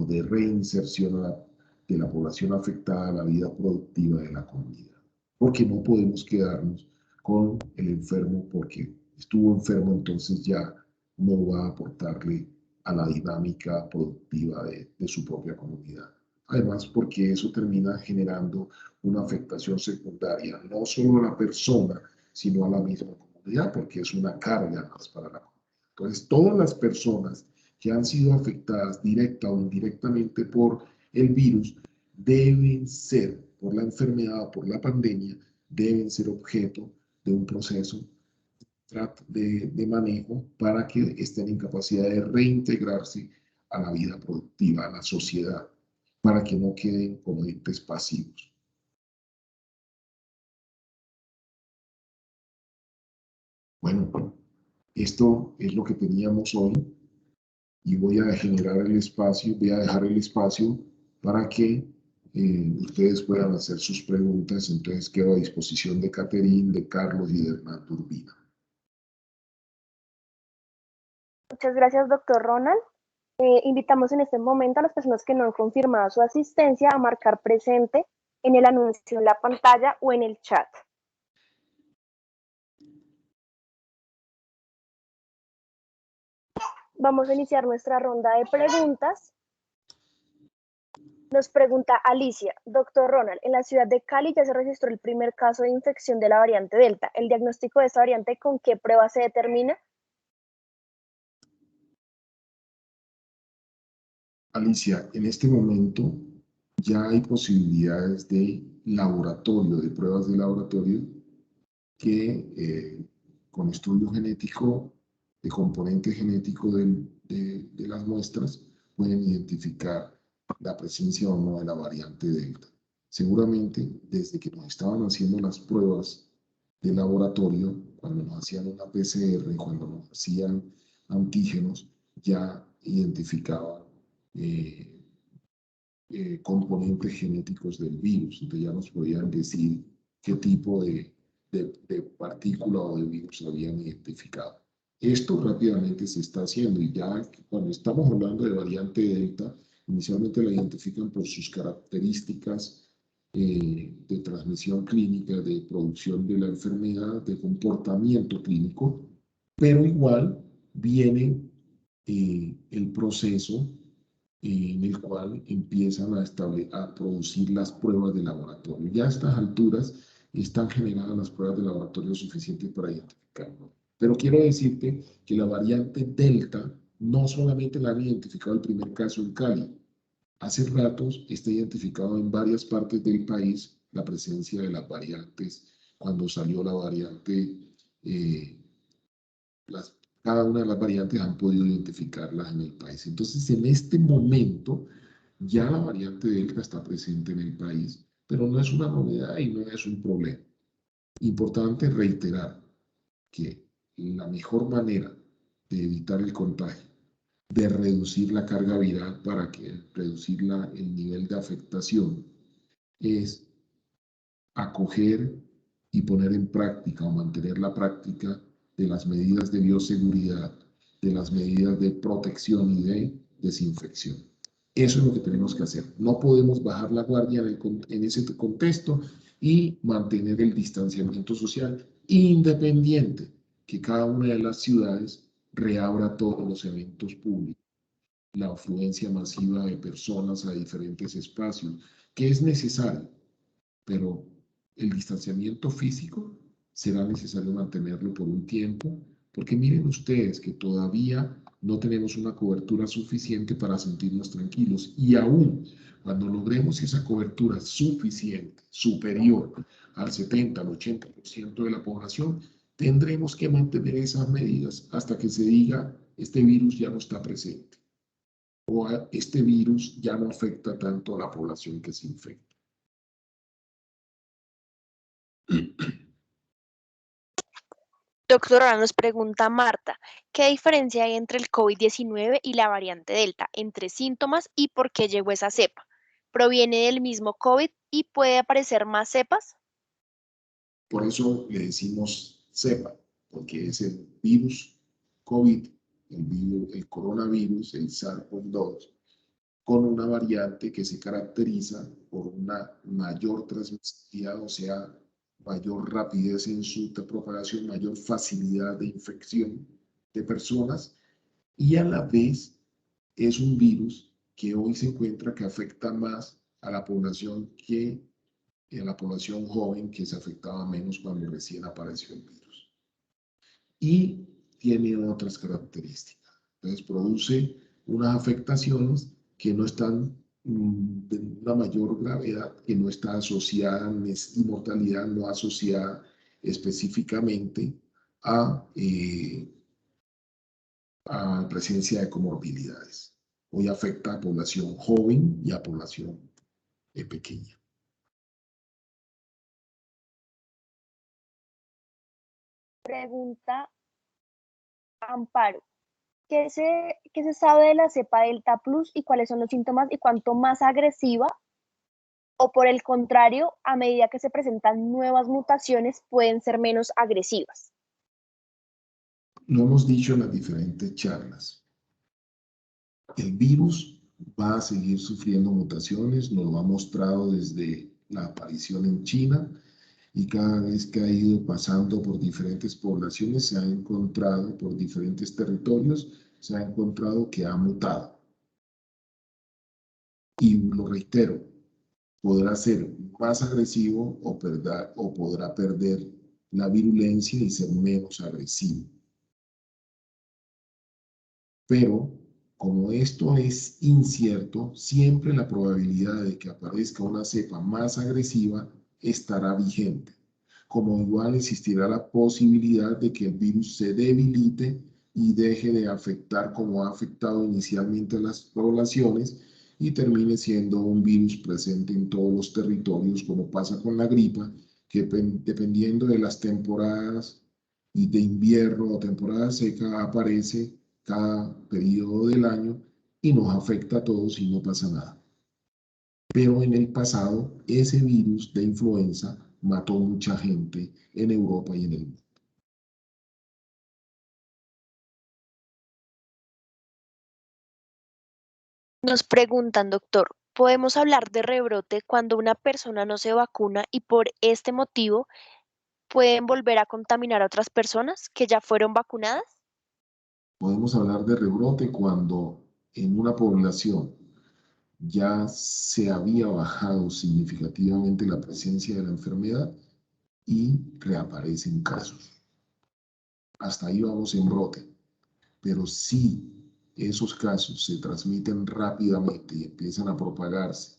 o de reinserción de la población afectada a la vida productiva de la comunidad. Porque no podemos quedarnos con el enfermo porque estuvo enfermo, entonces ya no va a aportarle a la dinámica productiva de su propia comunidad. Además, porque eso termina generando una afectación secundaria, no solo a la persona, sino a la misma comunidad, porque es una carga más para la comunidad. Entonces, todas las personas que han sido afectadas directa o indirectamente por el virus deben ser, por la enfermedad o por la pandemia, deben ser objeto de un proceso de manejo para que estén en capacidad de reintegrarse a la vida productiva, a la sociedad, para que no queden como entes pasivos. Bueno, esto es lo que teníamos hoy y voy a dejar el espacio para que ustedes puedan hacer sus preguntas. Entonces quedo a disposición de Caterine, de Carlos y de Hernando Urbina. Muchas gracias, doctor Ronald. Invitamos en este momento a las personas que no han confirmado su asistencia a marcar presente en el anuncio en la pantalla o en el chat. Vamos a iniciar nuestra ronda de preguntas. Nos pregunta Alicia, doctor Ronald, en la ciudad de Cali ya se registró el primer caso de infección de la variante Delta. ¿El diagnóstico de esta variante con qué prueba se determina? Alicia, en este momento ya hay posibilidades de laboratorio, de pruebas de laboratorio que con estudio genético, de componente genético de las muestras, pueden identificar la presencia o no de la variante Delta. Seguramente, desde que nos estaban haciendo las pruebas de laboratorio, cuando nos hacían una PCR, cuando nos hacían antígenos, ya identificaban componentes genéticos del virus. Entonces ya nos podían decir qué tipo de partícula o de virus habían identificado. Esto rápidamente se está haciendo y ya cuando estamos hablando de variante Delta, inicialmente la identifican por sus características de transmisión clínica, de producción de la enfermedad, de comportamiento clínico, pero igual viene el proceso en el cual empiezan a producir las pruebas de laboratorio. Ya a estas alturas están generadas las pruebas de laboratorio suficientes para identificarlo. Pero quiero decirte que la variante Delta no solamente la han identificado el primer caso en Cali. Hace ratos está identificado en varias partes del país la presencia de las variantes. Cuando salió la variante, cada una de las variantes han podido identificarlas en el país. Entonces, en este momento, ya la variante Delta está presente en el país, pero no es una novedad y no es un problema. Importante reiterar que la mejor manera de evitar el contagio, de reducir la carga viral para reducir el nivel de afectación, es acoger y poner en práctica o mantener la práctica de las medidas de bioseguridad, de las medidas de protección y de desinfección. Eso es lo que tenemos que hacer. No podemos bajar la guardia en ese contexto y mantener el distanciamiento social independiente que cada una de las ciudades reabra todos los eventos públicos, la afluencia masiva de personas a diferentes espacios, que es necesario, pero el distanciamiento físico será necesario mantenerlo por un tiempo, porque miren ustedes que todavía no tenemos una cobertura suficiente para sentirnos tranquilos y aún cuando logremos esa cobertura suficiente, superior al 70, al 80% de la población, tendremos que mantener esas medidas hasta que se diga este virus ya no está presente o este virus ya no afecta tanto a la población que se infecta. Doctora, nos pregunta Marta, ¿qué diferencia hay entre el COVID-19 y la variante Delta, entre síntomas y por qué llegó esa cepa? ¿Proviene del mismo COVID y puede aparecer más cepas? Por eso le decimos cepa, porque es el virus COVID, el coronavirus, el SARS-CoV-2, con una variante que se caracteriza por una mayor transmisibilidad, o sea, mayor rapidez en su propagación, mayor facilidad de infección de personas y a la vez es un virus que hoy se encuentra que afecta más a la población que a la población joven que se afectaba menos cuando recién apareció el virus. Y tiene otras características. Entonces produce unas afectaciones que no están de una mayor gravedad, que no está asociada, y mortalidad no asociada específicamente a presencia de comorbilidades. Hoy afecta a población joven y a población pequeña. Pregunta Amparo, ¿qué se sabe de la cepa Delta Plus y cuáles son los síntomas y cuánto más agresiva o por el contrario, a medida que se presentan nuevas mutaciones pueden ser menos agresivas? Lo hemos dicho en las diferentes charlas. El virus va a seguir sufriendo mutaciones, nos lo ha mostrado desde la aparición en China y cada vez que ha ido pasando por diferentes poblaciones se ha encontrado, por diferentes territorios, se ha encontrado que ha mutado. Y lo reitero, podrá ser más agresivo o podrá perder la virulencia y ser menos agresivo. Pero como esto es incierto, siempre la probabilidad de que aparezca una cepa más agresiva estará vigente. Como igual existirá la posibilidad de que el virus se debilite y deje de afectar como ha afectado inicialmente a las poblaciones y termine siendo un virus presente en todos los territorios, como pasa con la gripa, que dependiendo de las temporadas y de invierno o temporada seca aparece cada periodo del año y nos afecta a todos y no pasa nada. Pero en el pasado, ese virus de influenza mató mucha gente en Europa y en el mundo. Nos preguntan, doctor, ¿podemos hablar de rebrote cuando una persona no se vacuna y por este motivo pueden volver a contaminar a otras personas que ya fueron vacunadas? Podemos hablar de rebrote cuando en una población ya se había bajado significativamente la presencia de la enfermedad y reaparecen casos. Hasta ahí vamos en brote. Pero si esos casos se transmiten rápidamente y empiezan a propagarse,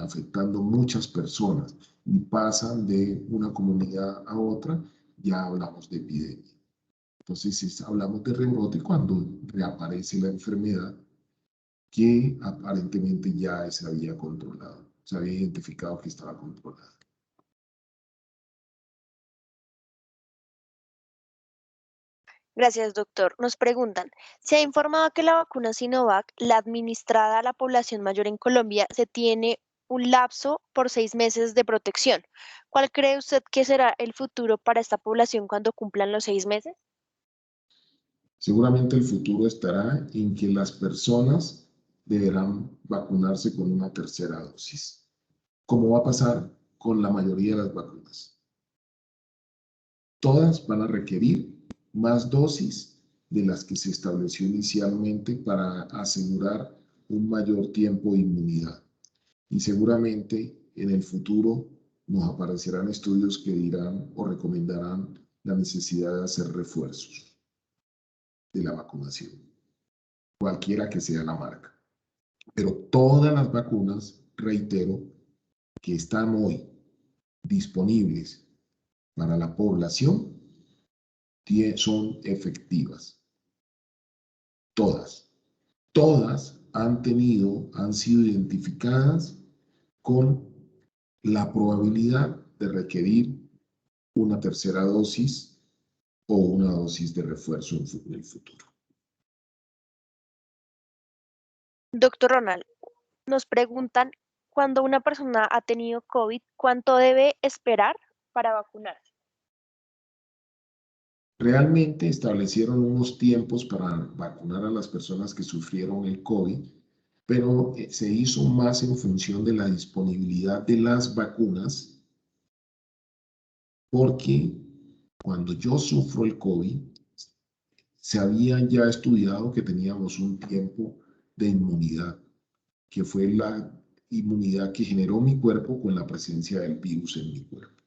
afectando muchas personas y pasan de una comunidad a otra, ya hablamos de epidemia. Entonces, hablamos de rebrote cuando reaparece la enfermedad que aparentemente ya se había controlado, se había identificado que estaba controlada. Gracias, doctor. Nos preguntan, se ha informado que la vacuna Sinovac, la administrada a la población mayor en Colombia, se tiene un lapso por 6 meses de protección. ¿Cuál cree usted que será el futuro para esta población cuando cumplan los 6 meses? Seguramente el futuro estará en que las personas deberán vacunarse con una tercera dosis, como va a pasar con la mayoría de las vacunas. Todas van a requerir más dosis de las que se estableció inicialmente para asegurar un mayor tiempo de inmunidad. Y seguramente en el futuro nos aparecerán estudios que dirán o recomendarán la necesidad de hacer refuerzos de la vacunación, cualquiera que sea la marca. Pero todas las vacunas, reitero, que están hoy disponibles para la población son efectivas. Todas. Todas han sido identificadas con la probabilidad de requerir una tercera dosis o una dosis de refuerzo en el futuro. Doctor Ronald, nos preguntan, cuando una persona ha tenido COVID, ¿cuánto debe esperar para vacunarse? Realmente establecieron unos tiempos para vacunar a las personas que sufrieron el COVID, pero se hizo más en función de la disponibilidad de las vacunas, porque cuando yo sufro el COVID, se había ya estudiado que teníamos un tiempo de inmunidad, que fue la inmunidad que generó mi cuerpo con la presencia del virus en mi cuerpo.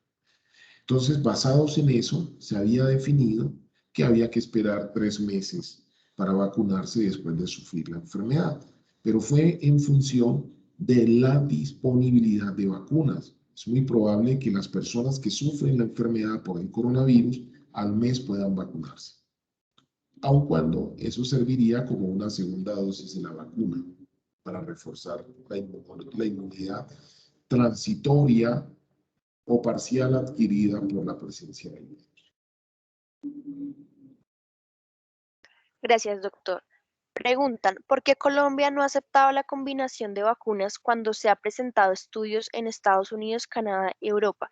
Entonces, basados en eso, se había definido que había que esperar 3 meses para vacunarse después de sufrir la enfermedad, pero fue en función de la disponibilidad de vacunas. Es muy probable que las personas que sufren la enfermedad por el coronavirus al mes puedan vacunarse, aun cuando eso serviría como una segunda dosis de la vacuna para reforzar la inmunidad transitoria o parcial adquirida por la presencia del virus. Gracias, doctor. Preguntan, ¿por qué Colombia no ha aceptado la combinación de vacunas cuando se ha presentado estudios en Estados Unidos, Canadá y Europa?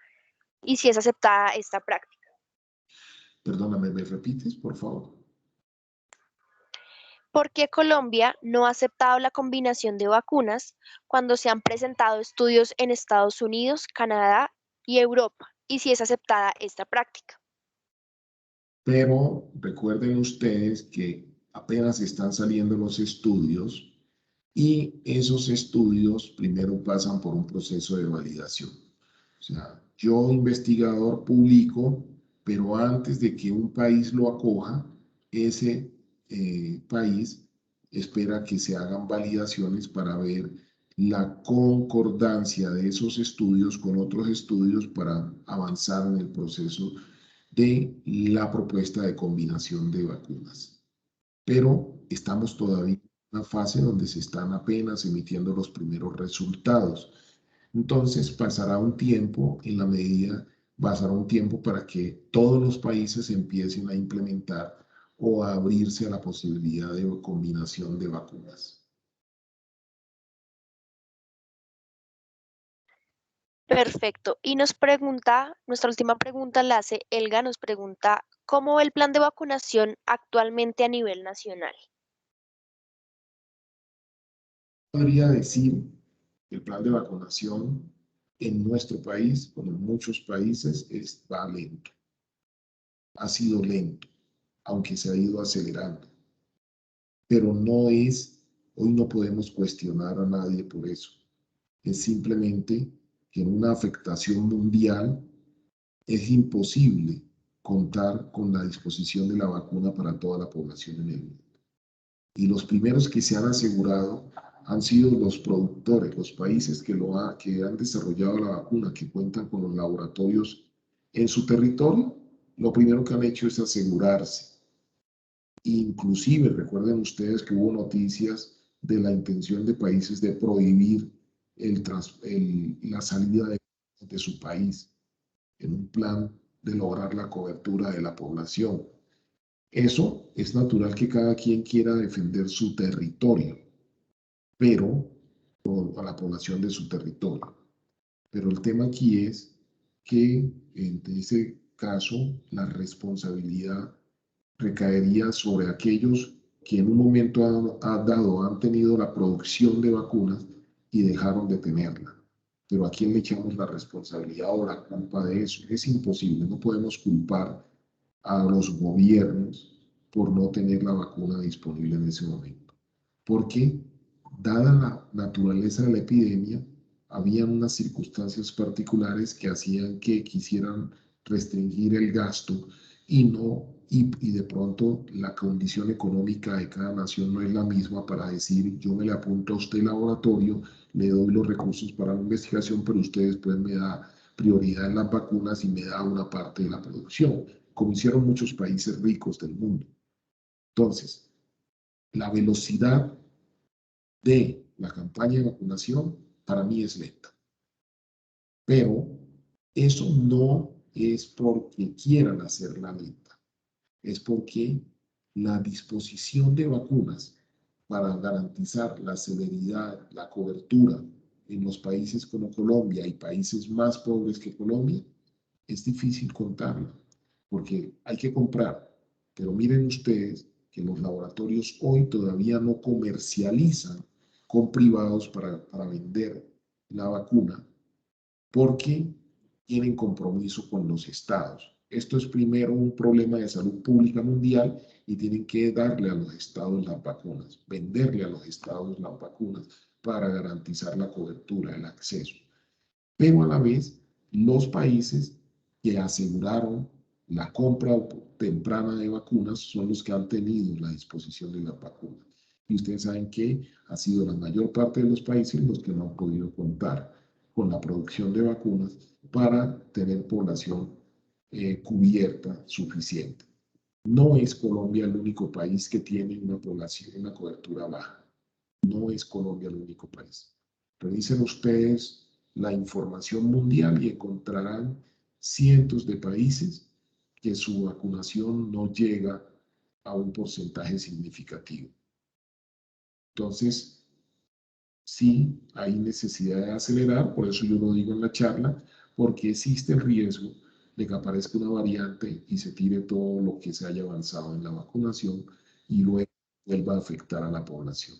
Y si es aceptada esta práctica. Perdóname, ¿me repites, por favor? ¿Por qué Colombia no ha aceptado la combinación de vacunas cuando se han presentado estudios en Estados Unidos, Canadá y Europa? Y si es aceptada esta práctica. Pero recuerden ustedes que apenas están saliendo los estudios y esos estudios primero pasan por un proceso de validación. O sea, yo investigador publico, pero antes de que un país lo acoja, ese país espera que se hagan validaciones para ver la concordancia de esos estudios con otros estudios para avanzar en el proceso de la propuesta de combinación de vacunas. Pero estamos todavía en una fase donde se están apenas emitiendo los primeros resultados. Entonces pasará un tiempo para que todos los países empiecen a implementar o a abrirse a la posibilidad de combinación de vacunas. Perfecto. Y nos pregunta, nuestra última pregunta la hace Elga, nos pregunta, ¿cómo va el plan de vacunación actualmente a nivel nacional? Podría decir que el plan de vacunación en nuestro país, como en muchos países, va lento. Ha sido lento, aunque se ha ido acelerando. Pero hoy no podemos cuestionar a nadie por eso. Es simplemente que en una afectación mundial es imposible contar con la disposición de la vacuna para toda la población en el mundo. Y los primeros que se han asegurado han sido los productores, los países que han desarrollado la vacuna, que cuentan con los laboratorios en su territorio. Lo primero que han hecho es asegurarse. Inclusive, recuerden ustedes que hubo noticias de la intención de países de prohibir la salida de su país en un plan de lograr la cobertura de la población. Eso es natural que cada quien quiera defender su territorio, pero a la población de su territorio. Pero el tema aquí es que en ese caso la responsabilidad recaería sobre aquellos que en un momento dado han tenido la producción de vacunas y dejaron de tenerla. Pero ¿a quién le echamos la responsabilidad o la culpa de eso? Es imposible, no podemos culpar a los gobiernos por no tener la vacuna disponible en ese momento. Porque, dada la naturaleza de la epidemia, habían unas circunstancias particulares que hacían que quisieran restringir el gasto y de pronto la condición económica de cada nación no es la misma para decir, yo me le apunto a usted el laboratorio, le doy los recursos para la investigación, pero usted después me da prioridad en las vacunas y me da una parte de la producción, como hicieron muchos países ricos del mundo. Entonces, la velocidad de la campaña de vacunación para mí es lenta. Pero eso no es porque quieran hacerla lenta, es porque la disposición de vacunas para garantizar la celeridad, la cobertura en los países como Colombia y países más pobres que Colombia, es difícil contarla, porque hay que comprar. Pero miren ustedes que los laboratorios hoy todavía no comercializan con privados para vender la vacuna, porque tienen compromiso con los estados. Esto es primero un problema de salud pública mundial y tienen que darle a los estados las vacunas, venderle a los estados las vacunas para garantizar la cobertura, el acceso. Pero a la vez, los países que aseguraron la compra temprana de vacunas son los que han tenido la disposición de las vacunas. Y ustedes saben que ha sido la mayor parte de los países los que no han podido contar con la producción de vacunas para tener población cubierta suficiente. No es Colombia el único país que tiene una población, una cobertura baja. No es Colombia el único país. Revisen ustedes la información mundial y encontrarán cientos de países que su vacunación no llega a un porcentaje significativo. Entonces, sí, hay necesidad de acelerar, por eso yo lo digo en la charla, porque existe el riesgo de que aparezca una variante y se tire todo lo que se haya avanzado en la vacunación y luego vuelva a afectar a la población.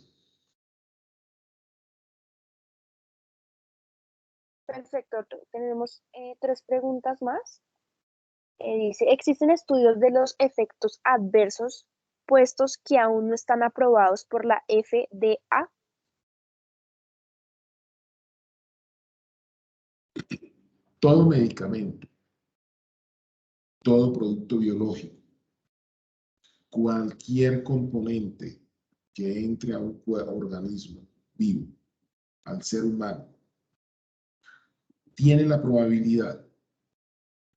Perfecto, tenemos 3 preguntas más. Dice, ¿existen estudios de los efectos adversos puestos que aún no están aprobados por la FDA? Todo medicamento, todo producto biológico, cualquier componente que entre a un organismo vivo, al ser humano, tiene la probabilidad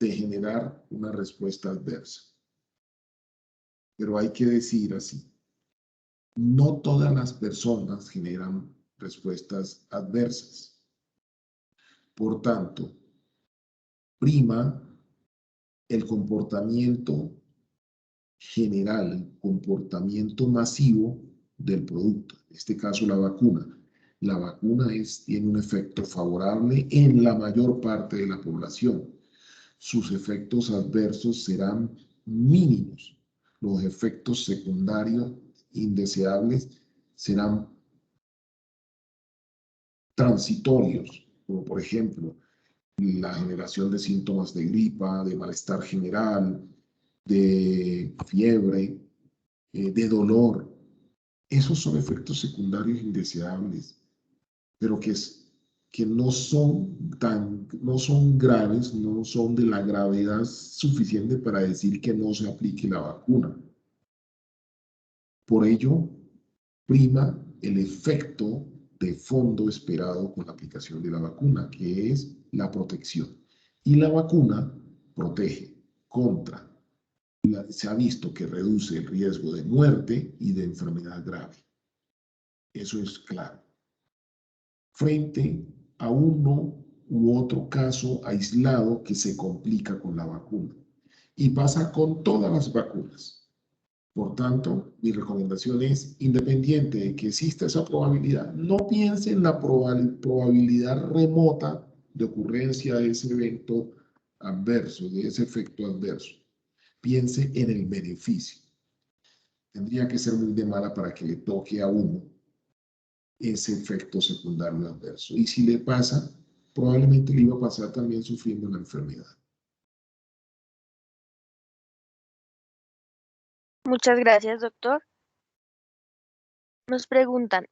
de generar una respuesta adversa. Pero hay que decir así, no todas las personas generan respuestas adversas. Por tanto, prima el comportamiento general, el comportamiento masivo del producto, en este caso la vacuna. La vacuna tiene un efecto favorable en la mayor parte de la población. Sus efectos adversos serán mínimos. Los efectos secundarios indeseables serán transitorios, como por ejemplo la generación de síntomas de gripa, de malestar general, de fiebre, de dolor. Esos son efectos secundarios indeseables, pero que no son graves, no son de la gravedad suficiente para decir que no se aplique la vacuna. Por ello, prima el efecto de fondo esperado con la aplicación de la vacuna, que es la protección. Y la vacuna protege contra, se ha visto que reduce el riesgo de muerte y de enfermedad grave. Eso es claro. Frente a uno u otro caso aislado que se complica con la vacuna. Y pasa con todas las vacunas. Por tanto, mi recomendación es, independiente de que exista esa probabilidad, no piense en la probabilidad remota de ocurrencia de ese evento adverso, de ese efecto adverso. Piense en el beneficio. tendría que ser muy de mala para que le toque a uno ese efecto secundario adverso. Y si le pasa, probablemente le iba a pasar también sufriendo la enfermedad. Muchas gracias, doctor. Nos preguntan,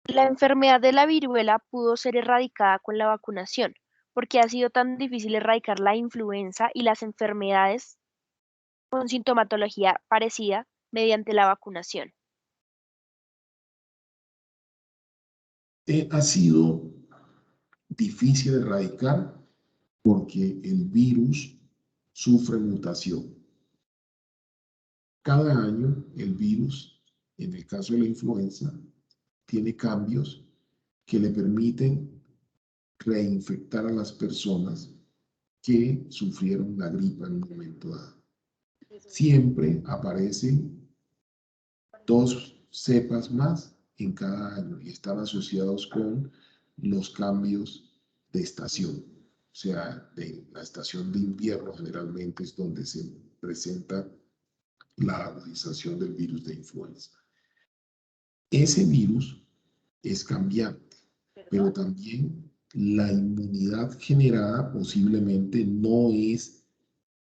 ¿la enfermedad de la viruela pudo ser erradicada con la vacunación? ¿Por qué ha sido tan difícil erradicar la influenza y las enfermedades con sintomatología parecida mediante la vacunación? Ha sido difícil erradicar porque el virus sufre mutación. Cada año el virus, en el caso de la influenza, tiene cambios que le permiten reinfectar a las personas que sufrieron la gripa en un momento dado. Siempre aparecen 2 cepas más en cada año y están asociados con los cambios de estación. O sea, de la estación de invierno generalmente es donde se presenta la agudización del virus de influenza. Ese virus es cambiante, pero también la inmunidad generada posiblemente no es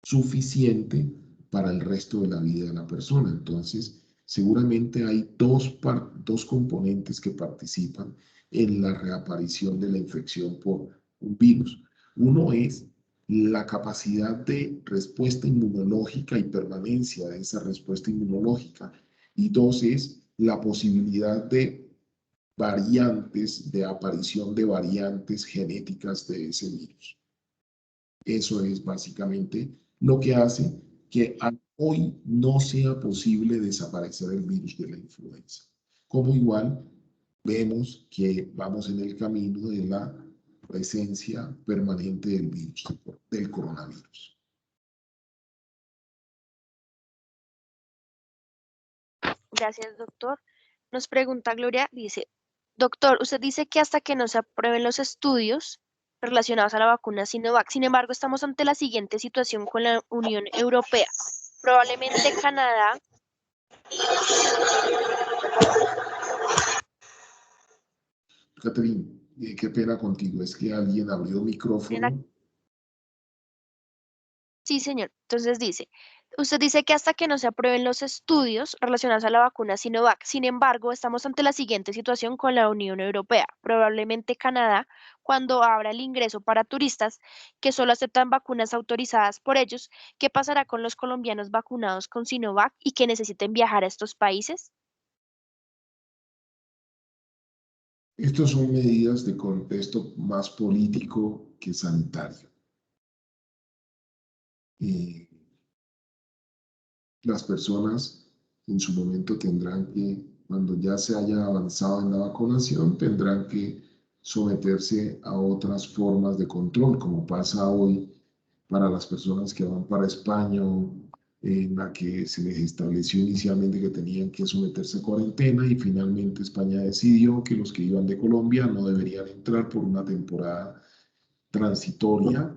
suficiente para el resto de la vida de la persona. Entonces, seguramente hay dos componentes que participan en la reaparición de la infección por un virus. Uno es la capacidad de respuesta inmunológica y permanencia de esa respuesta inmunológica. Y dos es la posibilidad de variantes, de aparición de variantes genéticas de ese virus. Eso es básicamente lo que hace que hoy no sea posible desaparecer el virus de la influenza. Como igual vemos que vamos en el camino de la presencia permanente del virus, del coronavirus. Gracias, doctor. Nos pregunta Gloria, dice, doctor, usted dice que hasta que no se aprueben los estudios relacionados a la vacuna Sinovac, sin embargo, estamos ante la siguiente situación con la Unión Europea. Probablemente Canadá. Catherine, qué pena contigo, es que alguien abrió micrófono. Sí, señor. Entonces dice, usted dice que hasta que no se aprueben los estudios relacionados a la vacuna Sinovac, sin embargo, estamos ante la siguiente situación con la Unión Europea, probablemente Canadá, cuando abra el ingreso para turistas que solo aceptan vacunas autorizadas por ellos, ¿qué pasará con los colombianos vacunados con Sinovac y que necesiten viajar a estos países? Estas son medidas de contexto más político que sanitario. Las personas en su momento tendrán que, cuando ya se haya avanzado en la vacunación, tendrán que someterse a otras formas de control, como pasa hoy para las personas que van para España, en la que se les estableció inicialmente que tenían que someterse a cuarentena y finalmente España decidió que los que iban de Colombia no deberían entrar por una temporada transitoria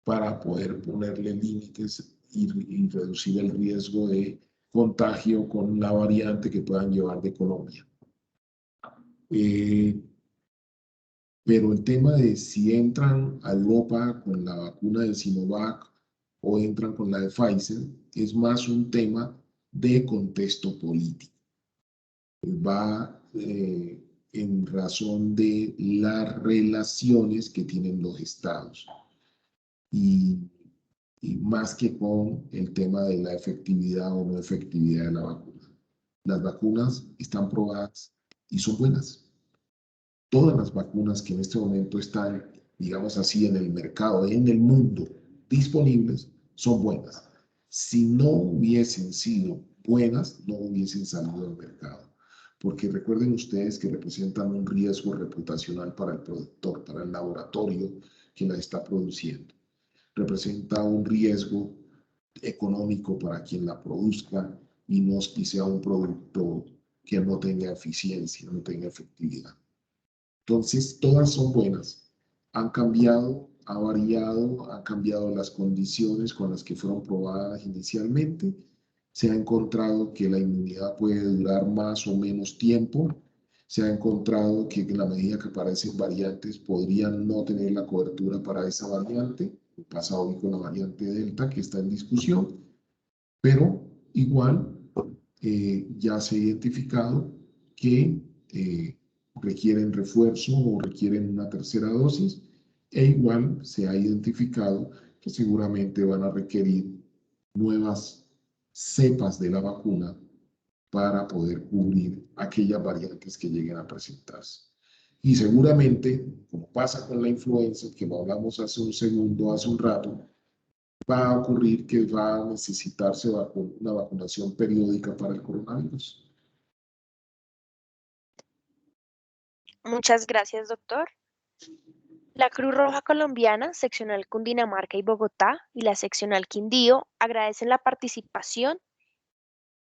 para poder ponerle límites y reducir el riesgo de contagio con la variante que puedan llevar de Colombia. Pero el tema de si entran a Europa con la vacuna de Sinovac o entran con la de Pfizer es más un tema de contexto político. Va en razón de las relaciones que tienen los estados. Y más que con el tema de la efectividad o no efectividad de la vacuna. Las vacunas están probadas y son buenas. Todas las vacunas que en este momento están, digamos así, en el mercado, en el mundo, disponibles, son buenas. Si no hubiesen sido buenas, no hubiesen salido al mercado. Porque recuerden ustedes que representan un riesgo reputacional para el productor, para el laboratorio que la está produciendo. Representa un riesgo económico para quien la produzca y sea un producto que no tenga eficiencia, no tenga efectividad. Entonces, todas son buenas. Han cambiado, ha variado, han cambiado las condiciones con las que fueron probadas inicialmente Se ha encontrado que la inmunidad puede durar más o menos tiempo. Se ha encontrado que en la medida que aparecen variantes podrían no tener la cobertura para esa variante. Pasa hoy con la variante Delta, que está en discusión, pero igual ya se ha identificado que requieren refuerzo o requieren una tercera dosis, e igual se ha identificado que seguramente van a requerir nuevas cepas de la vacuna para poder cubrir aquellas variantes que lleguen a presentarse. Y seguramente, como pasa con la influenza, que lo hablamos hace un segundo, hace un rato, va a ocurrir que va a necesitarse una vacunación periódica para el coronavirus. Muchas gracias, doctor. La Cruz Roja Colombiana, seccional Cundinamarca y Bogotá, y la seccional Quindío agradecen la participación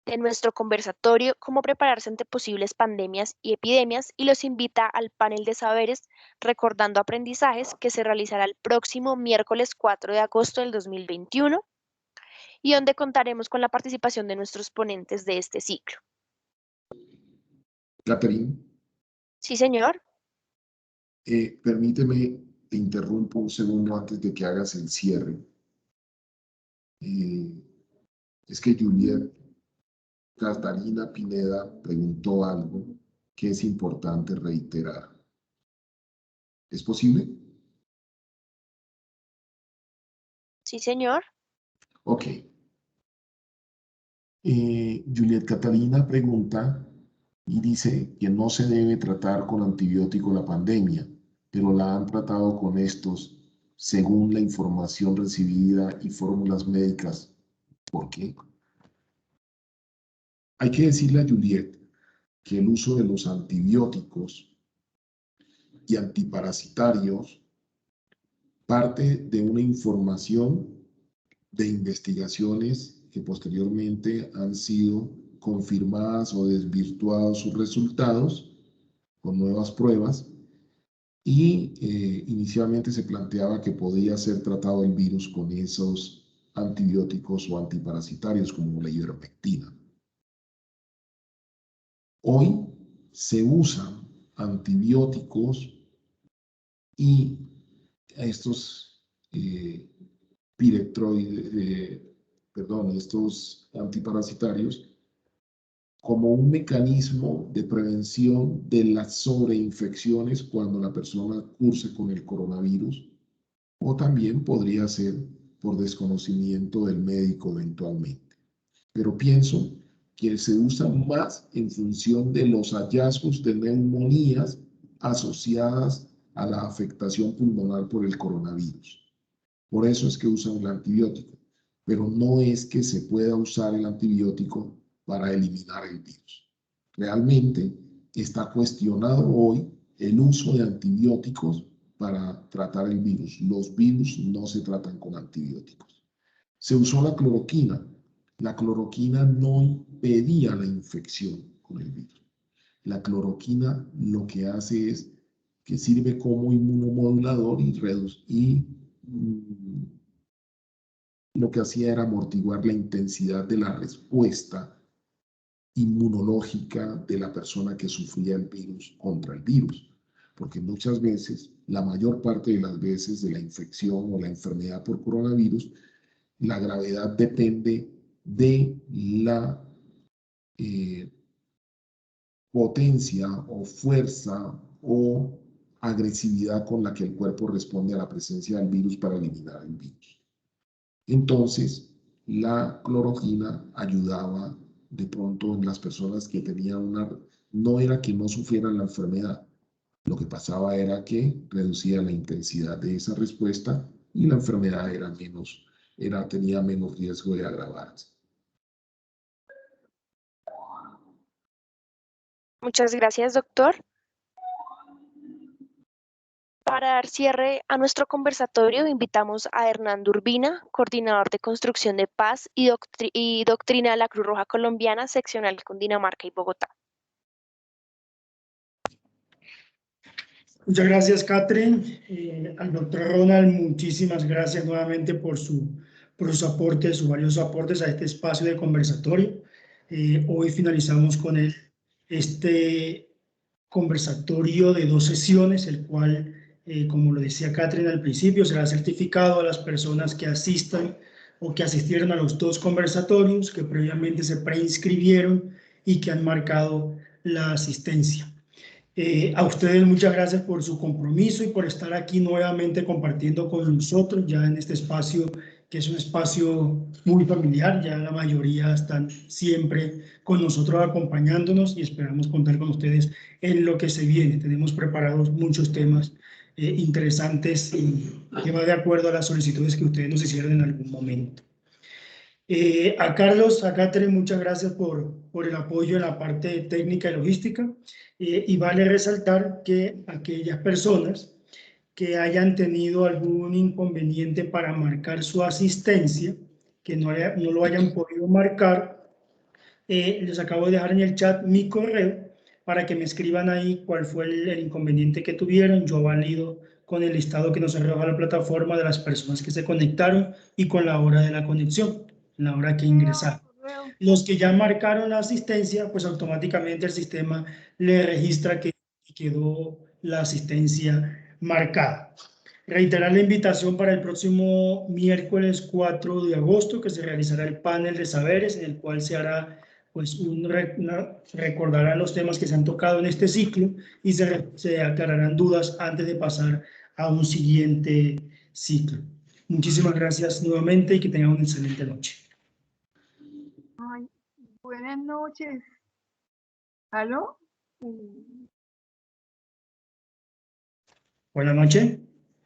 de nuestro conversatorio Cómo prepararse ante posibles pandemias y epidemias, y los invita al panel de saberes Recordando Aprendizajes, que se realizará el próximo miércoles 4 de agosto del 2021 y donde contaremos con la participación de nuestros ponentes de este ciclo. Catherine, Sí, señor. permíteme, te interrumpo un segundo antes de que hagas el cierre. Es que Juliet Catarina Pineda preguntó algo que es importante reiterar. ¿Es posible? Sí, señor. Ok. Juliet Catalina pregunta y dice que no se debe tratar con antibiótico la pandemia, pero la han tratado con estos según la información recibida y fórmulas médicas. ¿Por qué? Hay que decirle a Juliet que el uso de los antibióticos y antiparasitarios parte de una información de investigaciones que posteriormente han sido confirmadas o desvirtuados sus resultados con nuevas pruebas, y inicialmente se planteaba que podía ser tratado el virus con esos antibióticos o antiparasitarios como la ivermectina. Hoy se usan antibióticos y estos estos antiparasitarios como un mecanismo de prevención de las sobreinfecciones cuando la persona curse con el coronavirus, o también podría ser por desconocimiento del médico eventualmente. Pero pienso que se usa más en función de los hallazgos de neumonías asociadas a la afectación pulmonar por el coronavirus. Por eso es que usan el antibiótico, pero no es que se pueda usar el antibiótico para eliminar el virus. Realmente está cuestionado hoy el uso de antibióticos para tratar el virus. Los virus no se tratan con antibióticos. Se usó la cloroquina. La cloroquina no impedía la infección con el virus. La cloroquina lo que hace es que sirve como inmunomodulador y lo que hacía era amortiguar la intensidad de la respuesta inmunológica de la persona que sufría el virus contra el virus. Porque muchas veces, la mayor parte de las veces de la infección o la enfermedad por coronavirus, la gravedad depende de la potencia o fuerza o agresividad con la que el cuerpo responde a la presencia del virus para eliminar el virus. Entonces, la cloroquina ayudaba de pronto en las personas que tenían no era que no sufrieran la enfermedad, lo que pasaba era que reducía la intensidad de esa respuesta y la enfermedad tenía menos riesgo de agravarse. Muchas gracias, doctor. Para dar cierre a nuestro conversatorio, invitamos a Hernando Urbina, coordinador de construcción de paz y doctrina de la Cruz Roja Colombiana, seccional Cundinamarca y Bogotá. Muchas gracias, Catherine. Al doctor Ronald, muchísimas gracias nuevamente por su por sus aportes, sus valiosos aportes a este espacio de conversatorio. Hoy finalizamos con este conversatorio de 2 sesiones, el cual, como lo decía Catherine al principio, será certificado a las personas que asistan o que asistieron a los 2 conversatorios, que previamente se preinscribieron y que han marcado la asistencia. A ustedes muchas gracias por su compromiso y por estar aquí nuevamente compartiendo con nosotros ya en este espacio, que es un espacio muy familiar. Ya la mayoría están siempre con nosotros acompañándonos y esperamos contar con ustedes en lo que se viene. Tenemos preparados muchos temas interesantes y que va de acuerdo a las solicitudes que ustedes nos hicieron en algún momento. A Carlos, a Catherine, muchas gracias por el apoyo en la parte técnica y logística. Y vale resaltar que aquellas personas que hayan tenido algún inconveniente para marcar su asistencia, que no lo hayan podido marcar, les acabo de dejar en el chat mi correo para que me escriban ahí cuál fue el inconveniente que tuvieron. Yo valido con el listado que nos arroja la plataforma de las personas que se conectaron y con la hora de la conexión, la hora que ingresaron. Los que ya marcaron la asistencia, pues automáticamente el sistema le registra que quedó la asistencia marcada. Reiterar la invitación para el próximo miércoles 4 de agosto, que se realizará el panel de saberes, en el cual se hará, pues, recordarán los temas que se han tocado en este ciclo y se aclararán dudas antes de pasar a un siguiente ciclo. Muchísimas gracias nuevamente y que tengan una excelente noche. Ay, buenas noches. ¿Aló? Buenas noches.